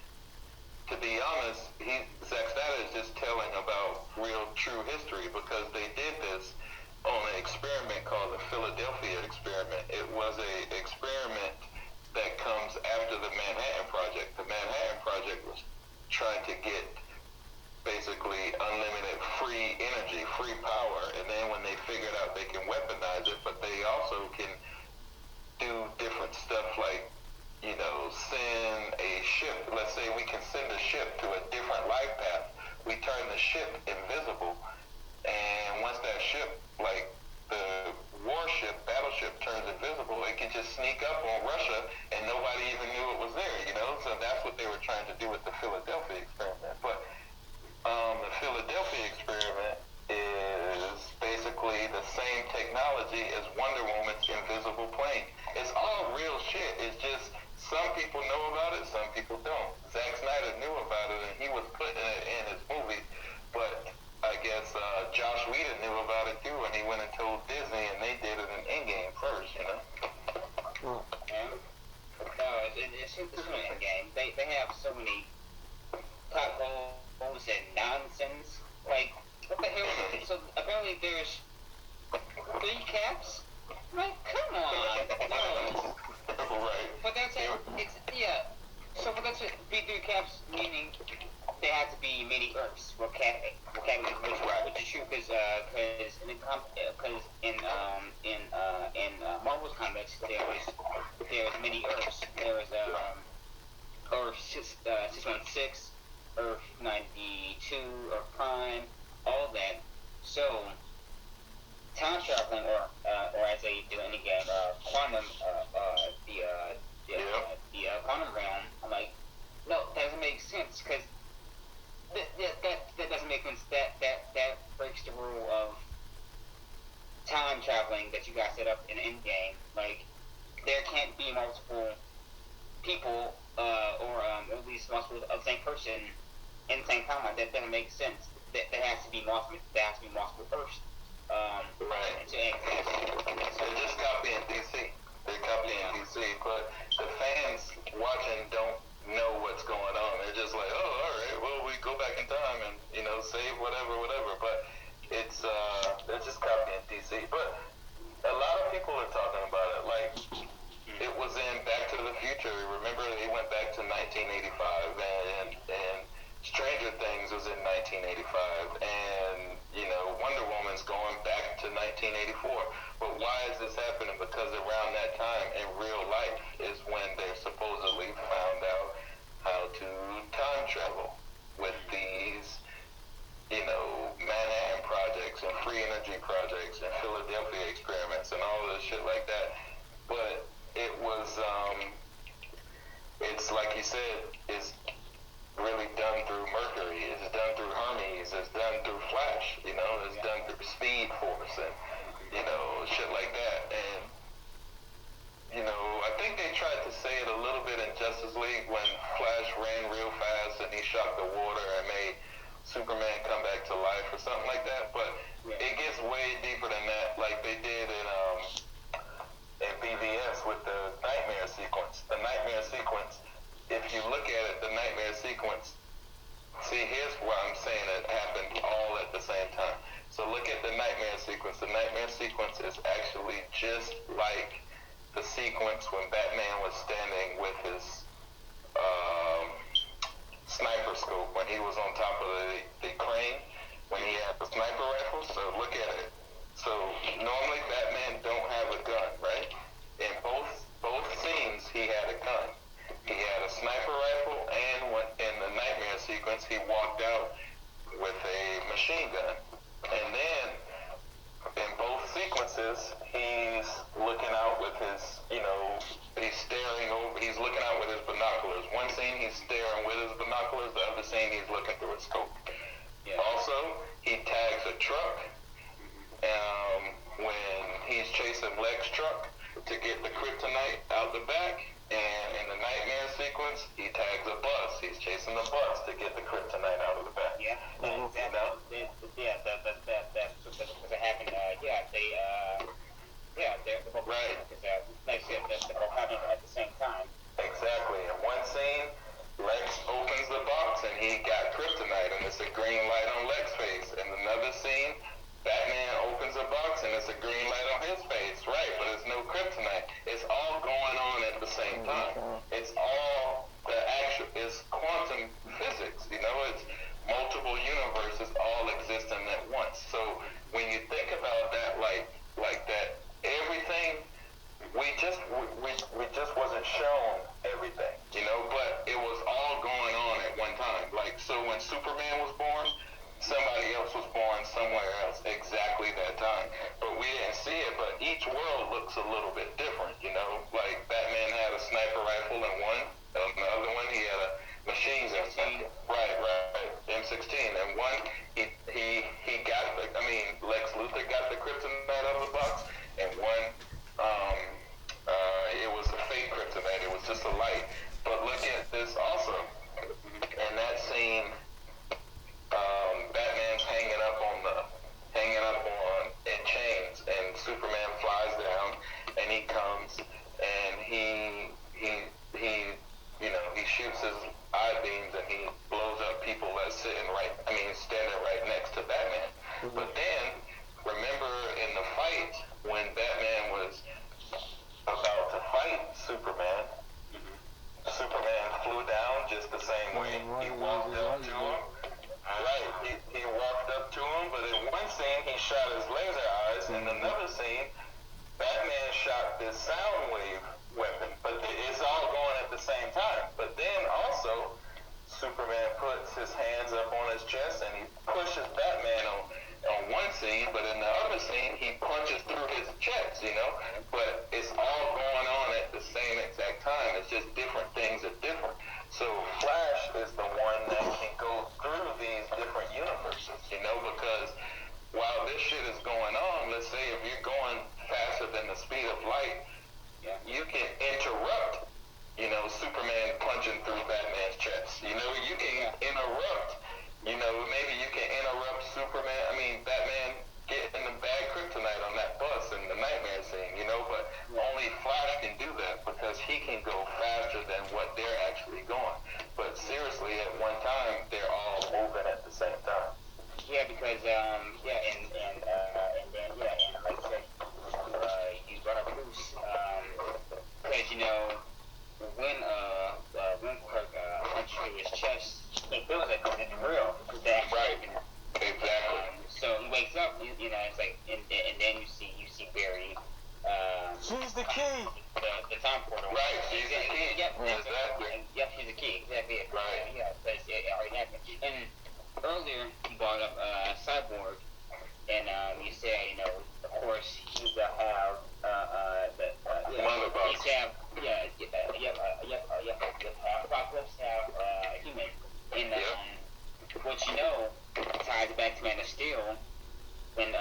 Speaker 2: to be honest, Zack Snyder is just telling about real, true history because they did this on an experiment called the Philadelphia experiment. It was an experiment that comes after the Manhattan Project. The Manhattan Project was trying to get basically unlimited free energy, free power, and then when they figured out they can weaponize it, but they also can do different stuff like, you know, send a ship. Let's say we can send a ship to a different life path. We turn the ship invisible, and once that ship, like the warship, battleship, turns invisible, it can just sneak up on Russia, and nobody even knew it was there, you know? So that's what they were trying to do with the Philadelphia experiment. But the Philadelphia experiment is basically the same technology as Wonder Woman's invisible plane. It's all real shit. It's just some people know about it, some people don't. Zack Snyder knew about it, and he was putting it in his movie, but I guess Josh Whedon knew about it too, and he went and told Disney, and they did it in Endgame first, you know?
Speaker 3: No, it's in Endgame. They have so many plot holes and nonsense. Like, what the hell? So apparently there's 3 caps? Like, come on. No.
Speaker 2: Right.
Speaker 3: But that's it. It's, yeah. So, but that's it. B3 caps, meaning there have to be many Earths. Which is true because in Marvel's comics there's many Earths. There was Earth 616, Earth 92, Earth Prime, all that. So, time traveling, or as they do in the game, quantum, the quantum realm. I'm like, no, that doesn't make sense because that doesn't make sense. That breaks the rule of time traveling that you guys set up in Endgame. Like, there can't be multiple people, or at least multiple of the same person in the same timeline. That doesn't make sense. That has to be multiple. That has to be multiple first.
Speaker 2: Right.
Speaker 3: To exist.
Speaker 2: They're just copying DC. They're copying DC, but the fans watching don't know what's going on. They're just like, oh, all right, well, we go back in time and, save whatever. But it's, they're just copying DC. But a lot of people are talking about it. Like, it was in Back to the Future. Remember, he went back to 1985, and Stranger Things was in 1985, and, Wonder Woman's going back to 1984. But why is this happening? Because around that time, in real life, is when they supposedly found out how to time travel with these, Manhattan projects and free energy projects and Philadelphia experiments and all this shit like that. But it was, it's like you said, it's really done through Mercury, it's done through Hermes, it's done through Flash, it's done through Speed Force and, shit like that. And, I think they tried to say it a little bit in Justice League when Flash ran real fast and he shocked the water and made Superman come back to life or something like that. But it gets way deeper than that, like they did in BVS with the nightmare sequence. The nightmare sequence, if you look at it, the nightmare sequence, see, here's why I'm saying it happened all at the same time. So look at the nightmare sequence. The nightmare sequence is actually just like the sequence when Batman was standing with his sniper scope when he was on top of the crane, when he had the sniper rifle. So look at it. So normally Batman don't have a gun, right? In both scenes, he had a gun. He had a sniper rifle, and in the nightmare sequence, he walked out with a machine gun. And then, in both sequences, he's looking out with his, he's staring over, he's looking out with his binoculars. One scene, he's staring with his binoculars. The other scene, he's looking through a scope. Yeah. Also, he tags a truck when he's chasing Lex truck to get the kryptonite out the back. And in the nightmare sequence, he tags a bus. He's chasing the bus to get the kryptonite out of the back.
Speaker 3: Yeah, that happened. They're both
Speaker 2: right.
Speaker 3: Like I said, they're both happening at the same time.
Speaker 2: Exactly. In one scene, Lex opens the box and he got kryptonite, and it's a green light on Lex's face. In another scene, Batman opens a box and it's a green light on his face, right? But it's no kryptonite. It's all going on at the same time. It's all it's quantum physics, it's multiple universes all existing at once. So when you think about that, like that, everything we just wasn't shown everything, but it was all going on at one time. Like, so when Superman was born, somebody else was born somewhere else exactly that time. But we didn't see it, but each world looks a little bit different, Like Batman had a sniper rifle in one, the other one he had a machine gun. Right. M16. And one, he got Lex Luthor got the kryptonite out of the box, and one, it was a fake kryptonite. It was just a light. But look at this also. In that scene, Batman's hanging up in chains, and Superman flies down, and he comes, and he shoots his eye beams, and he blows up people that's standing right next to Batman. But then, remember in the fight, when Batman was about to fight Superman, Superman flew down just the same way. He walked up to him. Right, he walked up to him, but in one scene he shot his laser eyes, and another scene, Batman shot this sound wave weapon. But it's all going at the same time. But then also, Superman puts his hands up on his chest and he pushes Batman on one scene, but in the other scene he punches through his chest, you know. But it's all going on at the same exact time. It's just different things are different. So Flash is the one that can go through these different universes, you know, because while this shit is going on, let's say if you're going faster than the speed of light, you can interrupt, you know, Superman punching through Batman's chest. You know, you can interrupt, you know, maybe you can interrupt Batman getting the bad kryptonite on that bus in the nightmare scene, you know, but only Flash can do that because he can go faster than what they're actually going. But seriously, at one time, they're all moving at the same time.
Speaker 3: Yeah, because and like I said, you brought up Bruce, because you know when Kirk punched through his chest, it feels like it's real.
Speaker 2: Right. Exactly.
Speaker 3: So he wakes up, you know, it's like, and then you see Barry.
Speaker 1: She's the key.
Speaker 3: The time portal.
Speaker 2: Right. She's the key.
Speaker 3: Yep.
Speaker 2: Exactly.
Speaker 3: Yep. She's the key. Exactly.
Speaker 2: Right.
Speaker 3: Yeah. Because it already happened. And earlier you brought up Cyborg, and you said, you know, of course he's gonna have
Speaker 2: Mother box.
Speaker 3: He's have Apocalypse have human, and what you know ties back to Man of Steel when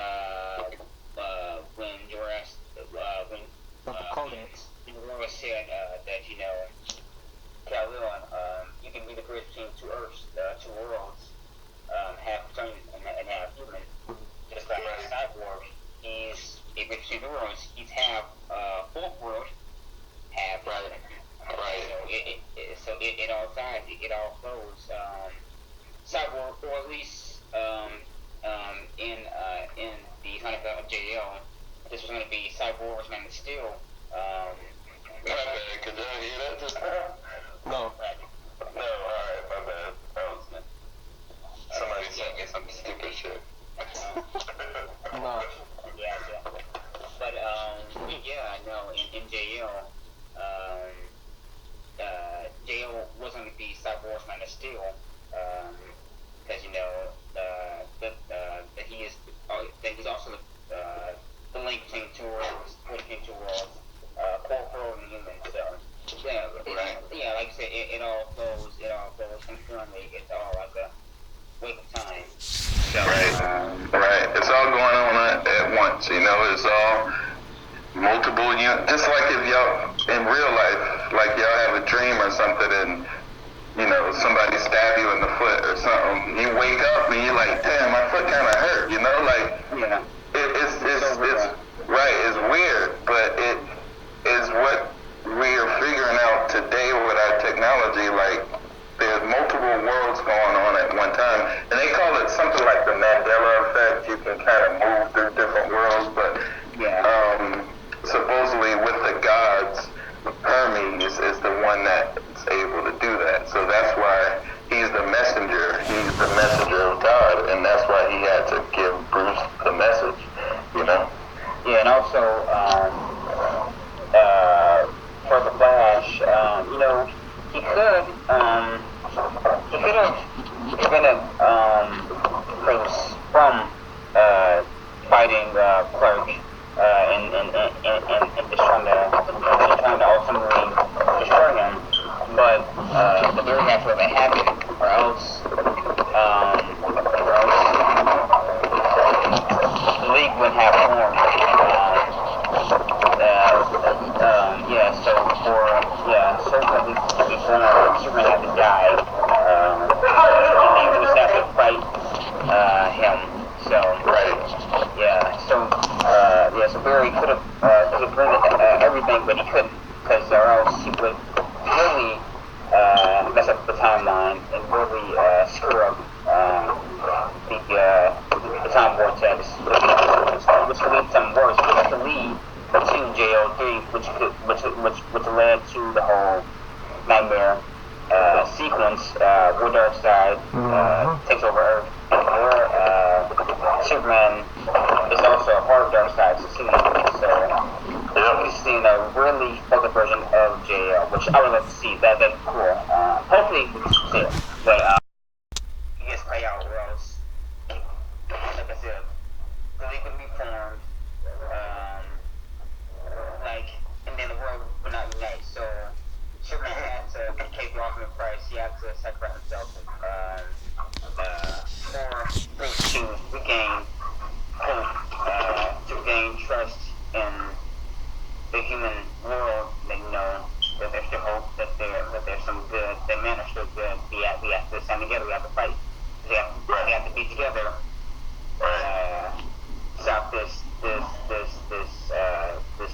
Speaker 3: Joras
Speaker 1: Codex.
Speaker 3: Joras said that, you know, Kal-El, you can be the bridge between two Earths, two worlds, half Kryptonian and half human. Just like Cyborg, he's a bridge between the worlds. He's half fourth world, half human.
Speaker 2: Right.
Speaker 3: So it all ties, it all flows. Cyborg, or at least in the Heartfelt of JL, this was going to be Cyborg's Man of Steel.
Speaker 2: My bad, could y'all hear that just now?
Speaker 1: No.
Speaker 2: No, alright, my bad. Somebody sent me some stupid shit.
Speaker 1: No.
Speaker 3: Yeah. But, no, in JL, JL was going to be Cyborg's Man of Steel, because, you know, that he's also the link between two worlds, fourth world and human. So like I said, it all flows concurrently. It's all like a wake of time. So,
Speaker 2: right. It's all going on at once. You know, it's all multiple units. Just like if y'all in real life, like y'all have a dream or something, and you know, somebody stab you in the foot or something, you wake up and you're like, damn, my foot kind of hurt, you know, like, it's right, it's weird, but it is what we are figuring out today with our technology. Like, there's multiple worlds going on at one time, and they call it something like the Mandela effect. You can kind of move through different worlds, but supposedly with the gods, Hermes is the one that's able to do that. So that's why he's the messenger. He's the messenger of God, and that's why he had to give Bruce the message, you know?
Speaker 3: Yeah, and also, for the Flash, you know, he could have prevented Bruce from fighting Clark and just trying to ultimately destroy him. But the very have to have it happen, or else the League wouldn't have formed. So before Superman had to die, he would have to fight him. So so Barry could have prevented everything, but he couldn't, because or else he would really mess up the timeline and really screw up the time vortex, which could lead to something worse, which could lead to JL3, which led to the whole nightmare sequence where Darkseid takes over Earth, where Superman is also a part of Darkseid's scene. So we've seen a really fucked up version of JL, which I would love to see. That'd be cool. Hopefully we can see it. But he gets play out, or else, like I said, the league would be formed, like, and then the world would not unite. So Superman had to take the ultimate price. He had to sacrifice himself to regain hope, to regain trust in the human world. That that there's still hope, that there's some good, that men are still good. We have to stand together. We have to fight. We have to be together. Stop this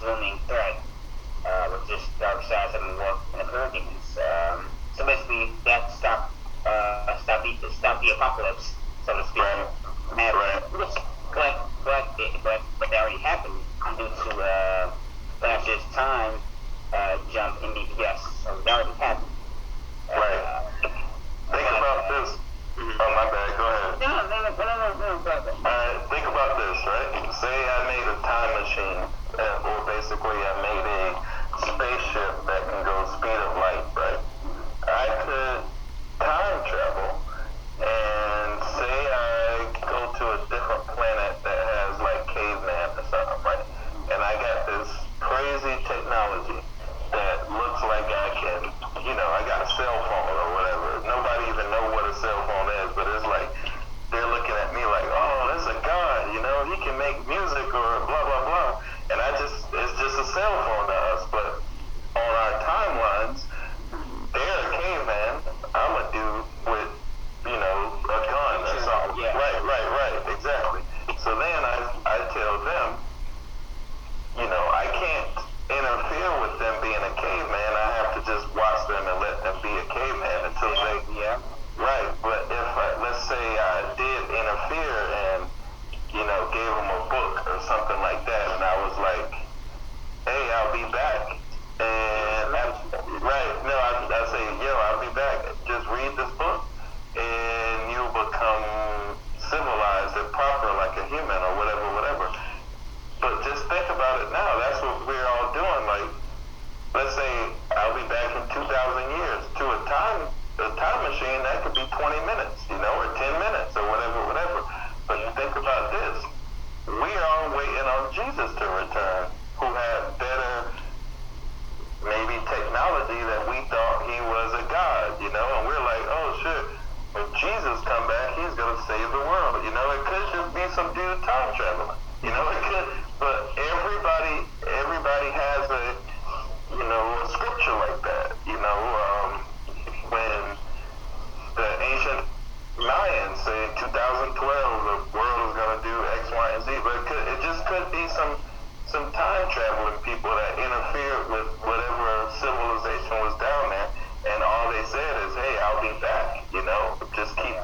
Speaker 3: looming threat with just dark sides and war and the hurricanes. So basically, that stop the apocalypse, so to speak. But that already happened due to Flash's time jump in DPS. So that already happened.
Speaker 2: Think about this. Oh, my bad. Go ahead.
Speaker 3: No.
Speaker 2: Alright, think about this, right? Say I made a time machine, or basically I made a spaceship that can go speed of light, right? I could time travel and say I go to a different planet that has like caveman or something, right? And I got this crazy technology that looks like I can, I got a cell phone or whatever. Nobody even know what a cell phone is, but it's like, they're looking at me like, oh, that's a god, he can make music or blah, blah, blah. And it's just a cell phone to us, but on our timelines, they're a caveman, I'm a dude with, a gun or something.
Speaker 3: Yeah.
Speaker 2: Right, exactly. So then I tell them, I can't interfere with them being a caveman. I have to just watch them and let them be a caveman until they.
Speaker 3: Yeah.
Speaker 2: Right, but if let's say I did interfere and gave them a book or something like that, and I was like, hey, I'll be back, and I say, yo, I'll be back. Just read this book, and you'll become civilized and proper like a human or whatever. But just think about it now. That's what we're all doing. Like, let's say I'll be back in 2,000 years. To a time machine, that could be 20 minutes, or 10 minutes or whatever. But think about this. We are waiting on Jesus to return, who had better, maybe technology that we thought he was a god, and we're like, oh shit, when Jesus come back, he's going to save the world. It could just be some dude time traveling. It could, but everybody has a scripture like that. When the ancient Mayans say 2012 the world is gonna do X, Y, and Z, but it just could be some time traveling people that interfered with whatever civilization was down there, and all they said is, hey, I'll be back. Just keep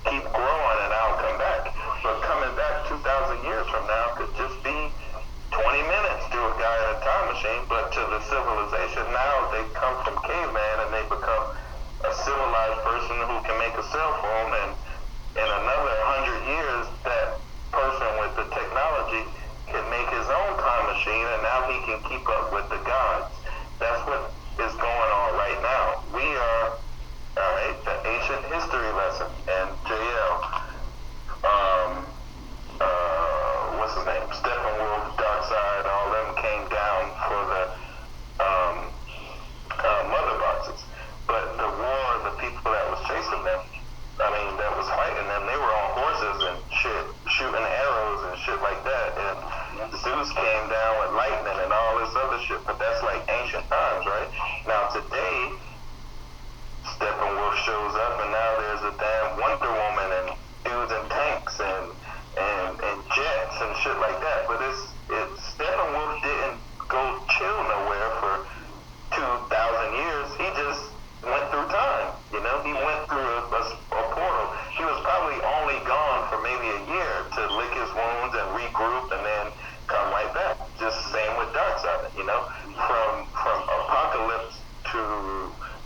Speaker 2: growing and I'll come back. But coming back 2,000 years from now could just be 20 minutes to a guy in a time machine, but to the civilization now, they come from caveman and they become a civilized person who can make a cell phone, and in another 100 years, that person with the technology can make his own time machine, and now he can keep up with the gods. That's what is going on right now. We are, alright, the ancient history lesson, and JL, what's his name? Steppenwolf, Darkseid, all them came down for the mother boxes. But the war, the people that was chasing them, that was fighting them, they were on horses and shit, shooting arrows and shit like that. And Zeus came down with lightning and all this other shit. But that's like ancient times, right? Now today, Steppenwolf shows up and now there's a damn Wonder Woman and dudes in tanks and jets and shit like that. But Steppenwolf didn't go chill nowhere for 2,000 years. He just went through time. He went through a portal. He was probably only gone for maybe a year to lick his wounds and regroup and then come right back. Just same with Darkseid. From apocalypse to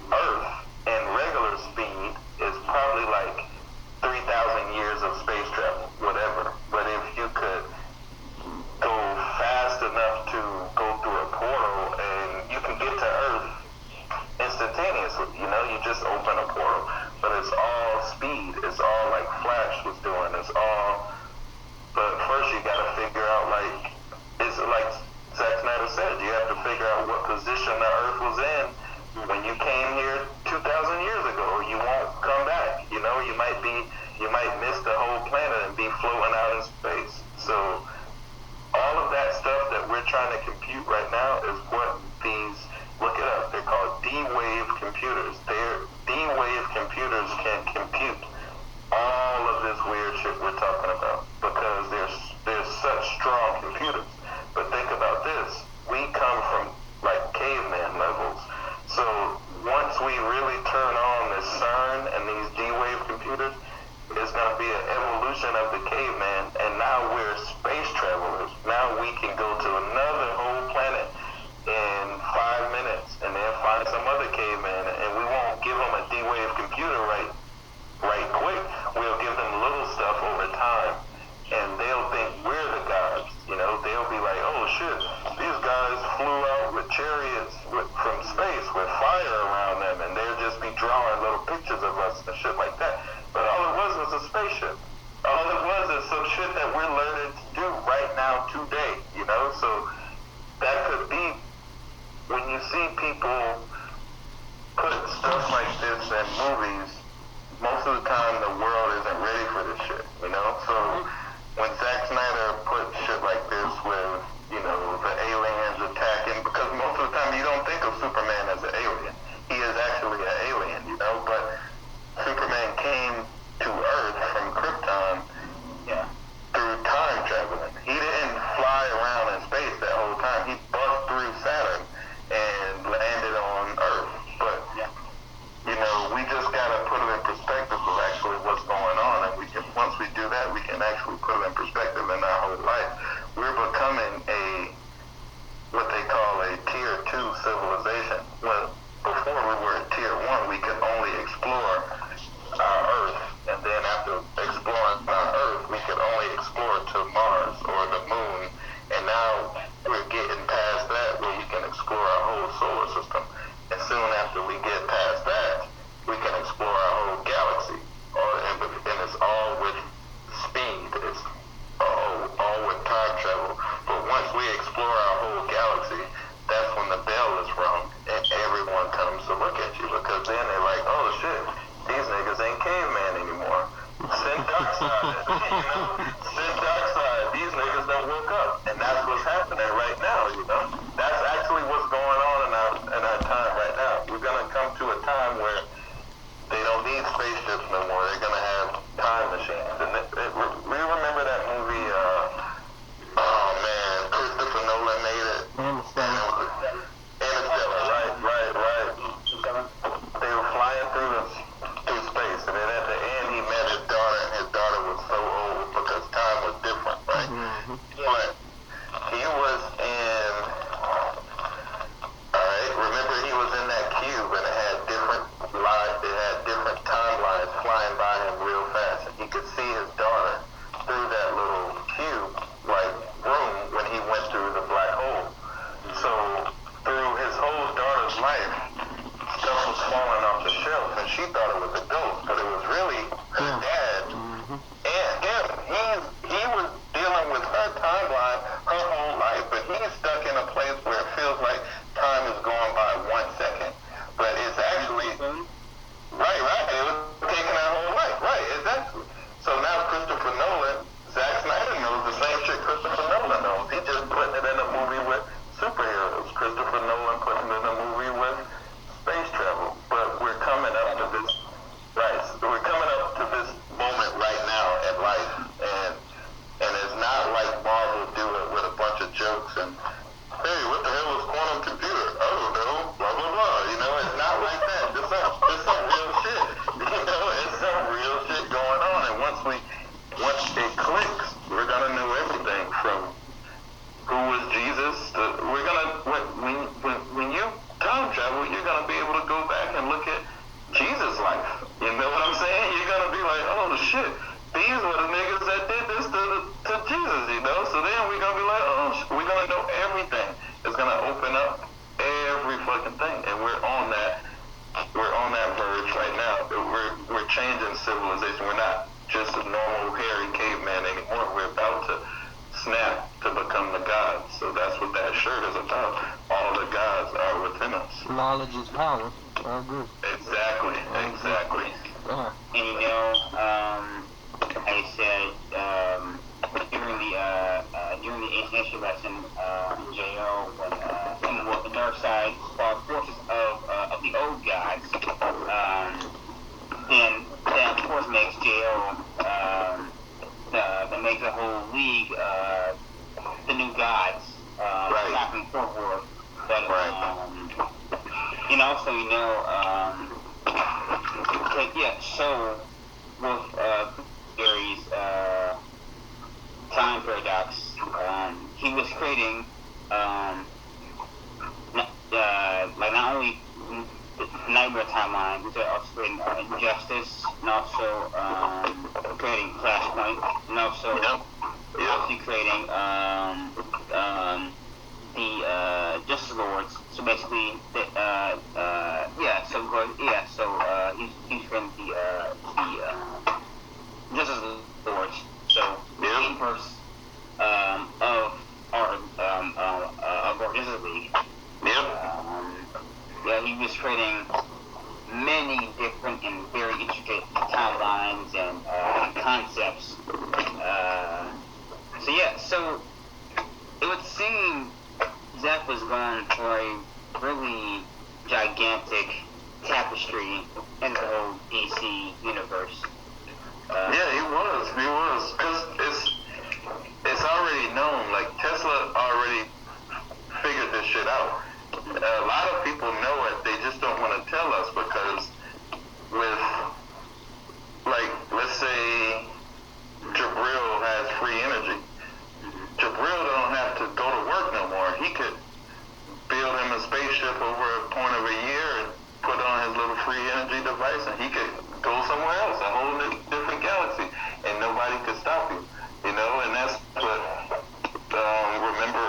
Speaker 2: Earth in regular speed is probably like 3,000 But first you got to figure out, like, it's like Zack Snyder said, you have to figure out what position the Earth was in when you came here 2,000 years ago, or you won't come back. You know, you might miss the whole planet and be floating out in space. So all of that stuff that we're trying to compute right now is what these, look it up, they're called D-Wave computers. D-Wave computers can compute all of this weird shit we're talking about because they're such strong computers. But think about this, we come from like caveman levels. So once we really turn on this CERN and these D-Wave computers, it's going to be an evolution of the caveman, and now we're space travelers. Now we can go to another whole planet in 5 minutes and then find some other caveman, and we won't give them a D-Wave computer right quick. We'll give them little stuff over time, and they'll think we're the gods. You know, they'll be like, oh shit, these guys flew out with chariots from space with fire around them, and they'll just be drawing little pictures of us and shit like that. But all it was a spaceship. All it was is some shit that we're learning to do right now today, you know? So that could be, when you see people put stuff like this in movies, most of the time the world isn't ready for this shit, you know? So when Zack Snyder put shit like this with, you know, the aliens attacking, because most of the time you don't think of Superman as an alien. He is actually an alien, you know? But Superman came to Earth from Krypton through time traveling. He didn't fly around in space that whole time. He buzzed through Saturn and landed on Earth. But, you know, we just got to put it in perspective of actually what's going on. And we can, once we do that, we can actually put it in perspective in our whole life. We're becoming what they call a tier 2 civilization. Well, before we were at tier 1, we could only explore our Earth, and then after exploring our Earth, we could only explore to Mars or the Moon, and now we're getting past that where we can explore our whole solar system, and soon after we get past that, we can explore our whole galaxy, and it's all with speed, it's all with time travel. But once we explore our whole galaxy, that's when the bell is rung, and everyone comes to look at you, because then they're like, oh shit, these niggas ain't caveman anymore. Send Darkseid, you know? Send Darkseid. These niggas done woke up. And that's what's happening right now, you know? That's actually what's going on in our time right now. We're going to come to a time where they don't need spaceships no more. They're going to have time machines. And we remember that movie, oh man, Christopher Nolan made it. Interstellar, right. They were flying through space, and then at the end he met his daughter, and his daughter was so old because time was different, right? Mm-hmm. But he was in, alright, remember he was in that cube, and it had different timelines flying by him real fast, and he could see his daughter through that little cube, like, room when he went through the black hole. So through his whole daughter's life, stuff was falling off the shelf, and she thought it was a ghost, but it was really her dad. Mm-hmm. And him, he was dealing with her timeline her whole life, but he's stuck in a place where it feels like time is going by 1 second. But it's actually, right, it was taking her whole life, right, exactly. So now Christopher Nolan, Zack Snyder knows the same shit Christopher Nolan knows. He just putting it in a movie with superheroes. Christopher Nolan putting it in a movie with space travel. But we're coming up to this, right, we're coming up to this moment right now in life, and it's not like Marvel do it with a bunch of jokes and, hey, what the hell is quantum computer? I don't know, blah, blah, blah. You know, it's not like that. This some real shit. You know, it's some real shit going on, and once it clicks, we're gonna know everything from who was Jesus. We're gonna, when you time travel, you're gonna be able to go back and look at Jesus' life. You know what I'm saying? You're gonna be like, oh shit, these were the niggas that did this to Jesus, you know? So then we're gonna be like, oh, we're gonna know everything. It's gonna open up every fucking thing, and we're on that verge right now. We're changing civilization. We're not just a normal hairy
Speaker 1: Knowledge is power. I agree.
Speaker 2: Exactly.
Speaker 3: And like I said, during the ancient history lesson, JO, when the dark side fought forces of the old gods, then that of course makes JO that makes the whole league the new gods, knocking forward. But and also so with Gary's time paradox, he was creating not only nightmare timeline, but also creating injustice, and also creating Flashpoint, and also creating the Justice Lords. So basically, he's creating the Justice Lords. So the inverse of our Justice League. He was creating many different and very intricate timelines and concepts. So it would seem Zeph was going for a really gigantic tapestry in the whole DC universe.
Speaker 2: He was, because it's already known. Like Tesla already figured this shit out. A lot of people know it. They just don't want to tell us because with, like, let's say Jibril has free energy. Jibril don't have to go to work no more. He could build him a spaceship over a point of a year and put on his little free energy device, and he could go somewhere else, a whole different galaxy, and nobody could stop him. And that's what, remember,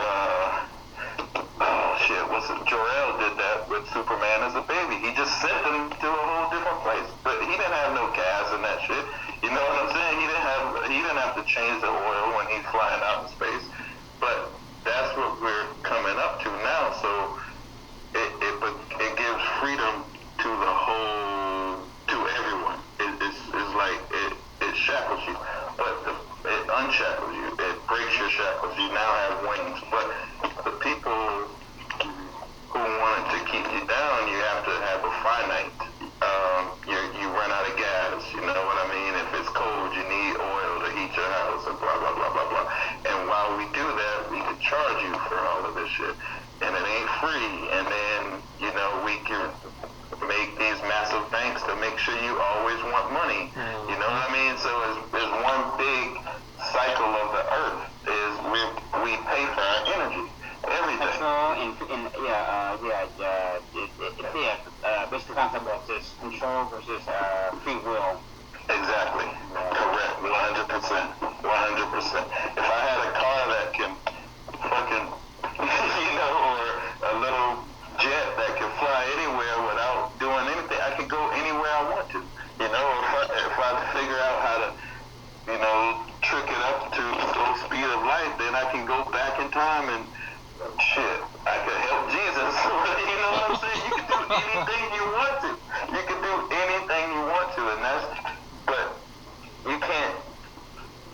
Speaker 2: Jor-El did that with Superman as a baby. He just sent him to a whole different place. But he didn't have no gas and that shit. You know what I'm saying? He didn't have to change the oil when he's flying out in space. But that's what we're coming up to now. So it gives freedom to everyone. It's like it shackles you, but it unshackles you. It breaks your shackles. You now have wings. But the people who wanted to keep you down, you have to have a finite. You run out of gas. You know what I mean? If it's cold, you need oil to heat your house, and blah blah blah blah blah. And while we do that, we could charge you for all of this shit, and it ain't free. And then we can make these massive banks to make sure you always want money. You know what I mean? So it's one big cycle of the earth. Is we pay for our energy. Everything.
Speaker 3: Basically, the concept of this control versus free will.
Speaker 2: Exactly. Correct. 100%. 100%. If I had a car that can fucking, or a little jet that can fly anywhere without doing anything, I could go anywhere I want to. If I figure out how to, trick it up to the speed of light, then I can go back in time and shit, I could help Jesus. You know what I'm saying? You can do anything you want to. You can do anything you want to, but you can't.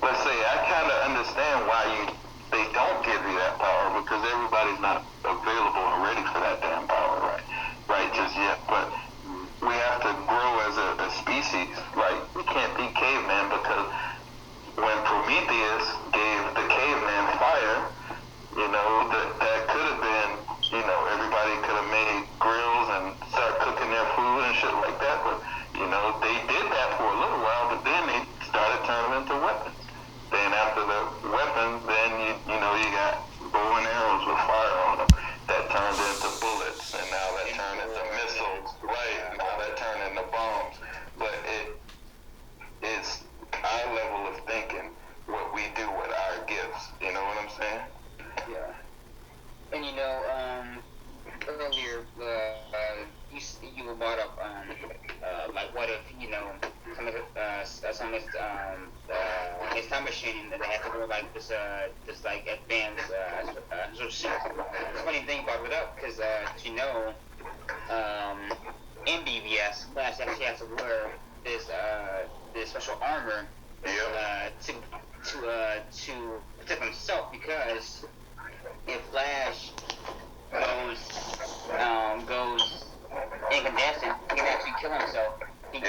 Speaker 2: Let's say I kind of understand why they don't give you that power, because everybody's not available and ready for that damn power, right just yet. But we have to grow as a species. Like, we can't be cavemen, because when Prometheus gave the caveman fire, that could have been, everybody could have made grills and start cooking their food and shit like that. But, they did that for a little while, but then they started turning into weapons. Then after the weapons, then you got bow and arrows with fire on them. That turned into bullets, and now that turned into missiles. Right, now that turned into bombs. But it's our level of thinking, what we do with our gifts. You know what I'm saying?
Speaker 3: Yeah. And earlier, you were brought up, like, what if, some of his time machine, that they have to go like this like advanced, so the funny thing brought it up, because, in BVS, Flash actually has to wear this special armor to protect himself, because if Flash goes incandescent, he can actually kill himself. He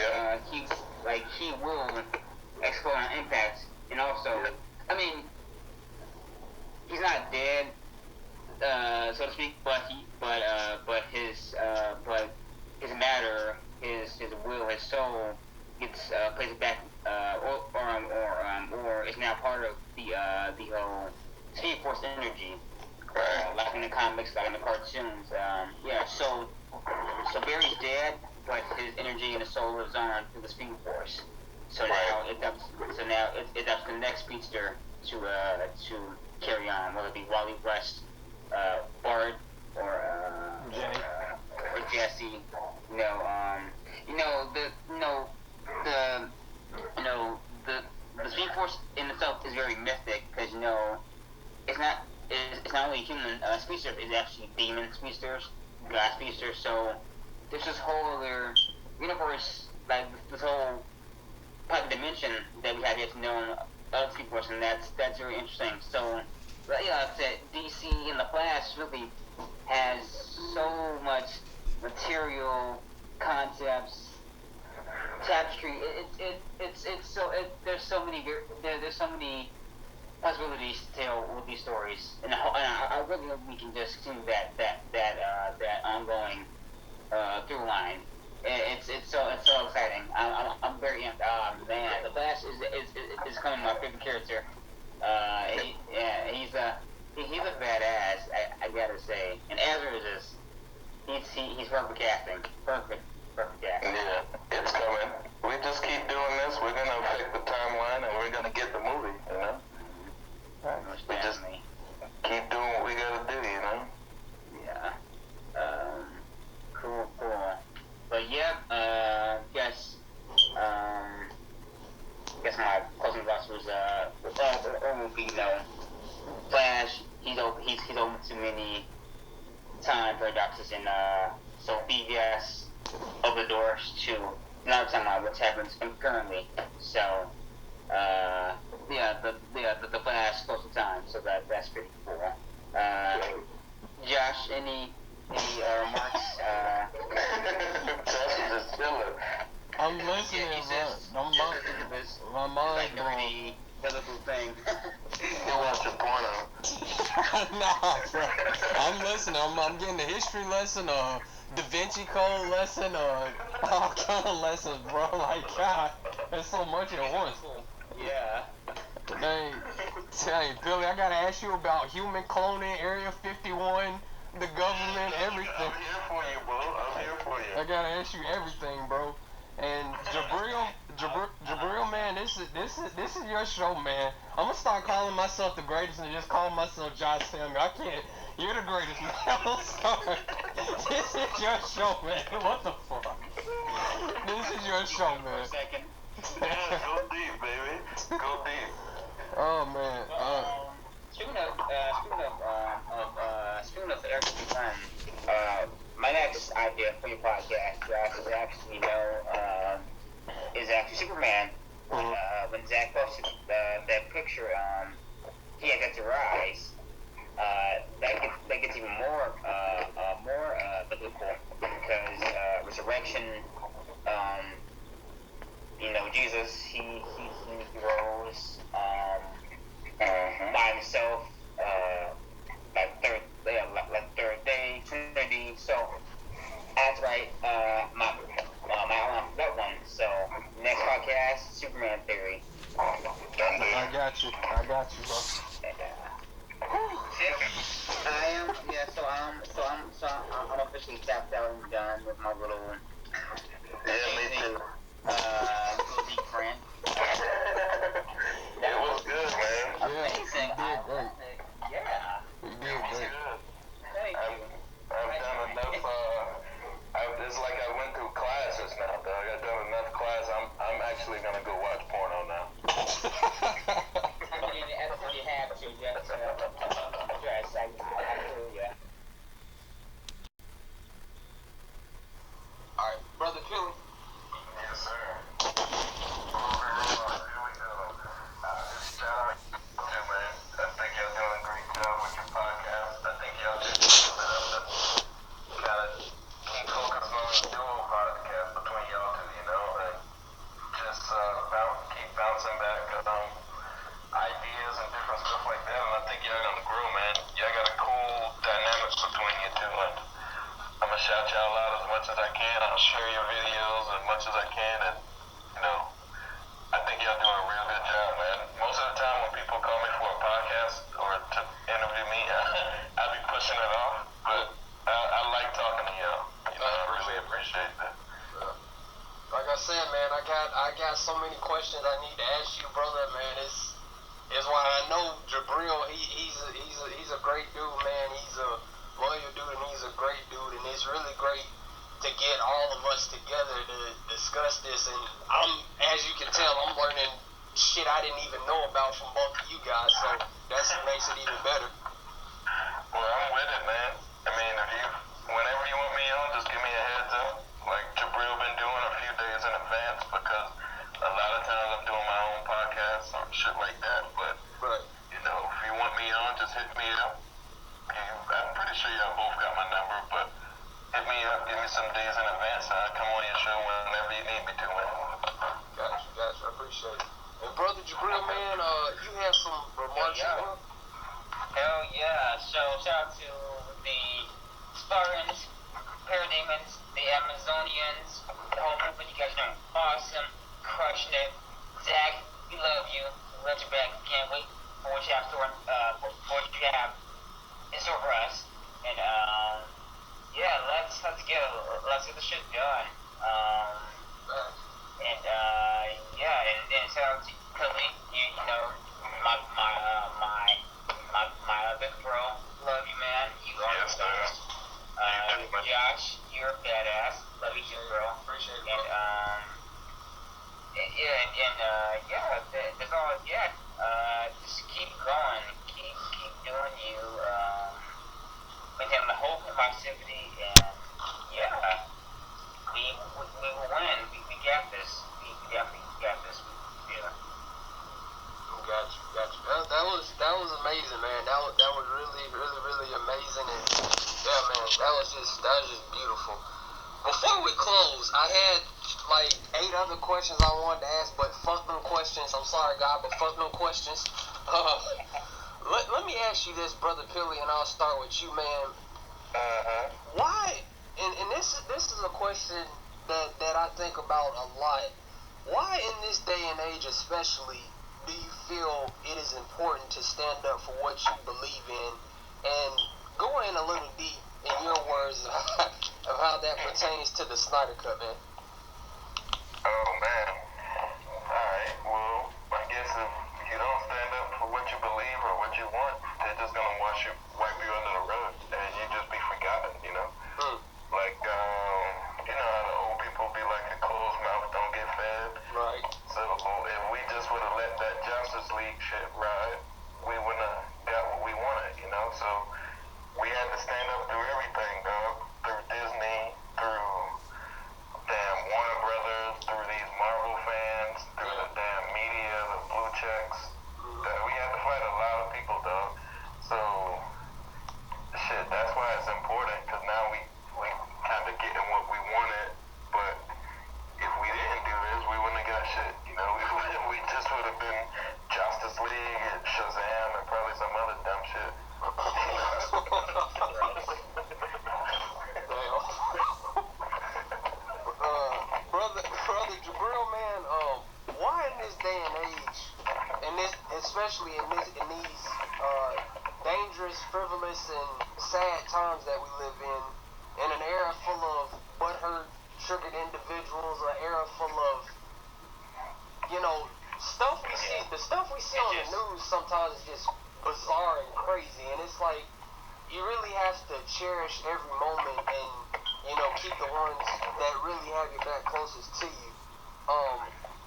Speaker 3: will explode on impact, and also, I mean, he's not dead, so to speak, but his matter, his will, his soul gets placed back, or is now part of the whole Speed Force energy, like in the comics, like in the cartoons. So Barry's dead, but his energy and his soul lives on through the Speed Force. So now it's up to the next speedster to carry on, whether it be Wally West, Bart, or Jesse. The Speed Force in itself is very mythic, because it's not only human speedsters, it's actually demon speedsters, glass speedsters. So there's this whole other universe, like this whole pocket dimension that we have yet to know of Speed Force, and that's very interesting. So, like I said, DC and the Flash really has so much material, concepts, tapestry. There's so many possibilities to tell with these stories, and I really hope we can just continue that ongoing through line. It's so exciting. I'm very amped. Man, the Flash is becoming my favorite character. He's a badass. I gotta say, and Ezra is just he's perfect casting. Perfect casting.
Speaker 2: Yeah, it's coming. We just keep doing this. We're gonna affect the timeline, and we're gonna get the movie. We just keep doing what we gotta do.
Speaker 3: Yeah. Cool. But yeah, guess my closing thoughts was will be Flash. He's open to many time paradoxes, and so BVS open the doors to now talking about what's happening currently. So the Flash close to time. So that's pretty cool. Josh, any remarks?
Speaker 2: Josh is chilling.
Speaker 4: I'm listening, bro. My mind
Speaker 3: blown. Biblical thing.
Speaker 2: You watch your porno.
Speaker 4: Nah, bro. I'm listening. I'm getting the history lesson, Da Vinci Code lesson, all kind of lessons, bro. Like, God, there's so much at once.
Speaker 3: Yeah.
Speaker 4: Hey, Billy, I gotta ask you about human cloning, Area 51, the government, everything.
Speaker 2: I'm here for you, bro. I'm here for you.
Speaker 4: I gotta ask you everything, bro. And Jibril, man, this is your show, man. I'm gonna start calling myself the greatest and just call myself Josh Samuel. I can't. You're the greatest, man. I'm sorry. This is your show, man. What the fuck? This is your show, man.
Speaker 2: Yeah, go deep, baby. Go deep.
Speaker 4: Oh man.
Speaker 3: Speaking of Eric my next idea for your podcast, Josh, is actually Superman. When Zach posted that picture, he had got to rise. That gets even more biblical, because resurrection. Jesus, he rose by himself, third day, Trinity. So that's right. My outline for that one. So next podcast, Superman theory.
Speaker 4: I got you, bro.
Speaker 3: I'm officially tapped out and done with my little.
Speaker 2: Yeah, me too.
Speaker 3: Little deep friend.
Speaker 2: That was good, man.
Speaker 3: Amazing.
Speaker 4: Yeah. You did great.
Speaker 3: Thank you.
Speaker 2: I've done enough. It's like I went through classes now, dog. I've done enough class. I'm actually gonna go watch porno now.
Speaker 3: You have to just I feel ya.
Speaker 2: shout y'all out as much as I can. I'll share your videos as much as I can, and you know, I think y'all doing a real good job, man. Most of the time when people call me for a podcast or to interview me, I be pushing it off, but I like talking to y'all. You know, I really appreciate that.
Speaker 1: Like I said, man, I got so many questions I need to ask you, brother. Man, it's why I know Jibril. He's a great dude, man. He's a loyal dude, and he's a great dude. And it's really great to get all of us together to discuss this. And as you can tell, I'm learning shit I didn't even know about from both of you guys. So that's what makes it even better.
Speaker 2: Well, I'm with it, man. I mean, whenever you want me on, just give me a heads up. Like Jibril been doing a few days in advance because a lot of times I'm doing my own podcast or shit like that. But you know, if you want me on, just hit me up. I'm pretty sure y'all both got my number, but hit me up, give me some days in advance, and I'll come on your show whenever you need me to, man.
Speaker 1: Gotcha. I appreciate it. And brother Jibril, man, you have some remarks.
Speaker 3: Hell yeah. So shout out to the Spartans, Parademons, the Amazonians, the whole movement. You guys are doing awesome, crushing it. Zach, we love you. We're glad you're back. Can't wait for what you have for what you have in store for us. And yeah, let's get the shit done. And shout out to Kelly. You know, my big bro. Love you, man. You are the best. Josh, you're a badass. Love you too, bro.
Speaker 1: Appreciate it,
Speaker 3: And that's all. Yeah, just keep going, keep doing you. Maintain the hope and positivity, and yeah, we will win. We got this. We definitely got this. Yeah.
Speaker 1: Gotcha. That was amazing, man. That was really amazing, and yeah, man, that was just beautiful. Before we close, I had like 8 other questions I wanted to ask, but fuck them questions. I'm sorry, God, but fuck no questions. Let me ask you this, brother Pilly, and I'll start with you, man. Why? And this is a question that I think about a lot. Why in this day and age, especially, do you feel it is important to stand up for what you believe in? And go in a little deep in your words of how that pertains to the Snyder Cut, man.
Speaker 2: Oh, man. Alright, well, I guess if you don't stand up for what you believe or what you want, they're just gonna wipe you under the rug, and you just be forgotten, you know? Like, you know how the old people be like, a closed mouth don't get fed?
Speaker 1: Right.
Speaker 2: So, if we just would have let that Justice League shit ride, we wouldn't have got what we wanted, you know? So, we had to stand up through everything, dog. Through Disney, through damn Warner Brothers, through these Marvel fans, through the damn media, the blue checks. We had to fight a lot of people, dog. So, shit, that's why it's important, because now we kind of getting what we wanted, but if we didn't do this, we wouldn't have got shit, you know? We just would have been Justice League and Shazam and probably some other dumb shit.
Speaker 1: Brother Jibril, man, why in this day and age, especially in these dangerous, frivolous, and sad times that we live in an era full of butthurt, triggered individuals, an era full of, you know, stuff we see. The stuff we see on the news sometimes is just bizarre and crazy, and it's like you really have to cherish every moment and, you know, keep the ones that really have your back closest to you.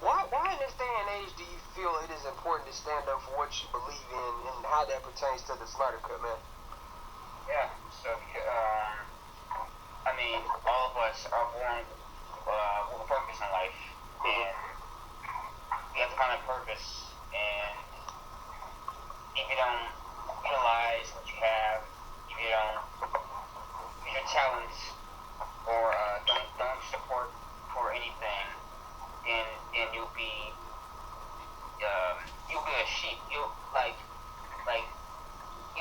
Speaker 1: Why in this day and age do you feel it is important to stand up for what you believe in and how that pertains to the Snyder Cut, man?
Speaker 3: Yeah. So I mean, all of us are born with a purpose in life, and you have to find a purpose. And if you don't utilize what you have, if you don't use your talents, or don't support for anything, then you'll be a sheep. You'll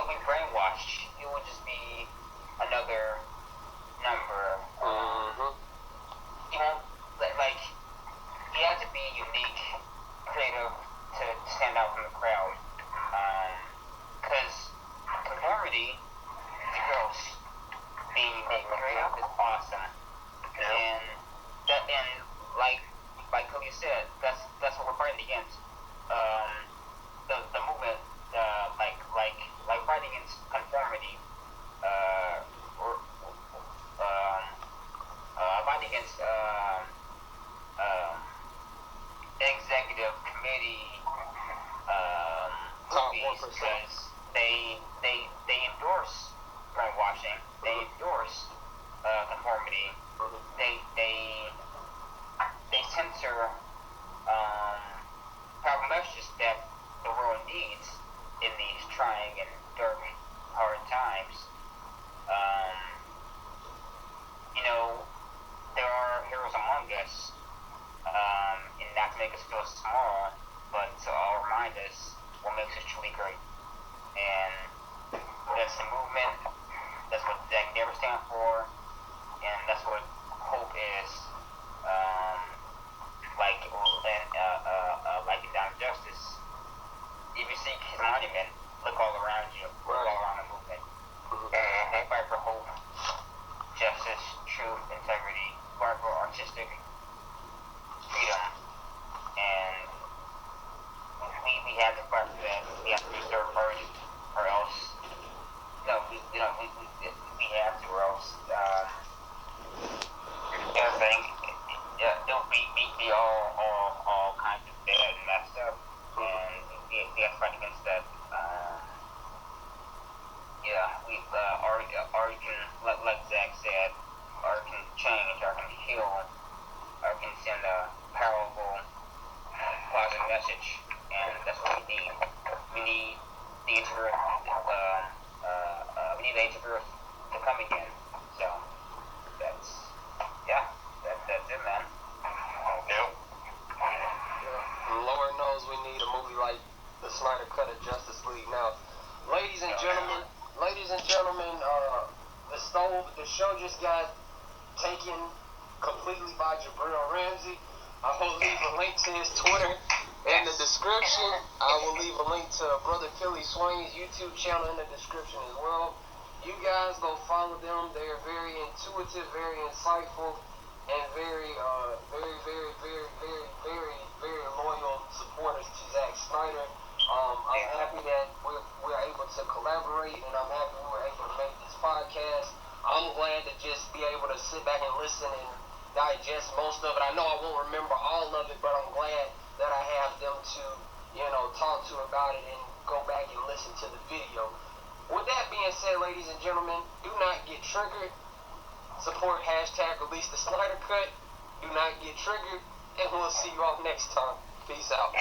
Speaker 3: be brainwashed. You will just be another number.
Speaker 1: Mm-hmm.
Speaker 3: You know, like you have to be unique, creative to stand out from the crowd. Because conformity is gross. Being unique, creative is awesome. And that, and like Cody said, that's what we're fighting against. The movement, like fighting against conformity, or fighting against executive committee movies, because they endorse brainwashing, they endorse conformity, they censor powerful messages that the world needs in these trying and dark, hard times. You know, there are heroes among us, and not to make us feel small, but to all remind us what makes us truly great. And that's the movement, that's what that never stand for, and that's what hope is. Like in Down Justice, if you seek his monument, look all around you, look all around the movement, and fight for hope, justice, truth, integrity, fight for artistic freedom, and we have to fight for that. We have to be third party, or else, we have to, or else, everything, it'll be all kinds of bad and messed up, and we have to fight against that. Art can, like Zach said, art can change, art can heal, art can send a powerful, positive message, and that's what we need. We need the age of Earth, we need the age of Earth to come again. So that's it, man.
Speaker 2: Yep.
Speaker 1: Lord knows we need a movie like the Snyder Cut of Justice League. Now, ladies and gentlemen, the show just got taken completely by Jibril Ramsey. I will leave a link to his Twitter in the description. I will leave a link to Brother Philly Swain's YouTube channel in the description as well. You guys go follow them. They are very intuitive, very insightful, and very loyal supporters to Zack Snyder. I'm happy that we're able to collaborate, and I'm happy we were able to make this podcast. I'm glad to just be able to sit back and listen and digest most of it. I know I won't remember all of it, but I'm glad that I have them to, talk to about it and go back and listen to the video. With that being said, ladies and gentlemen, do not get triggered. Support #release the Snyder Cut. Do not get triggered, and we'll see you all next time. Peace out.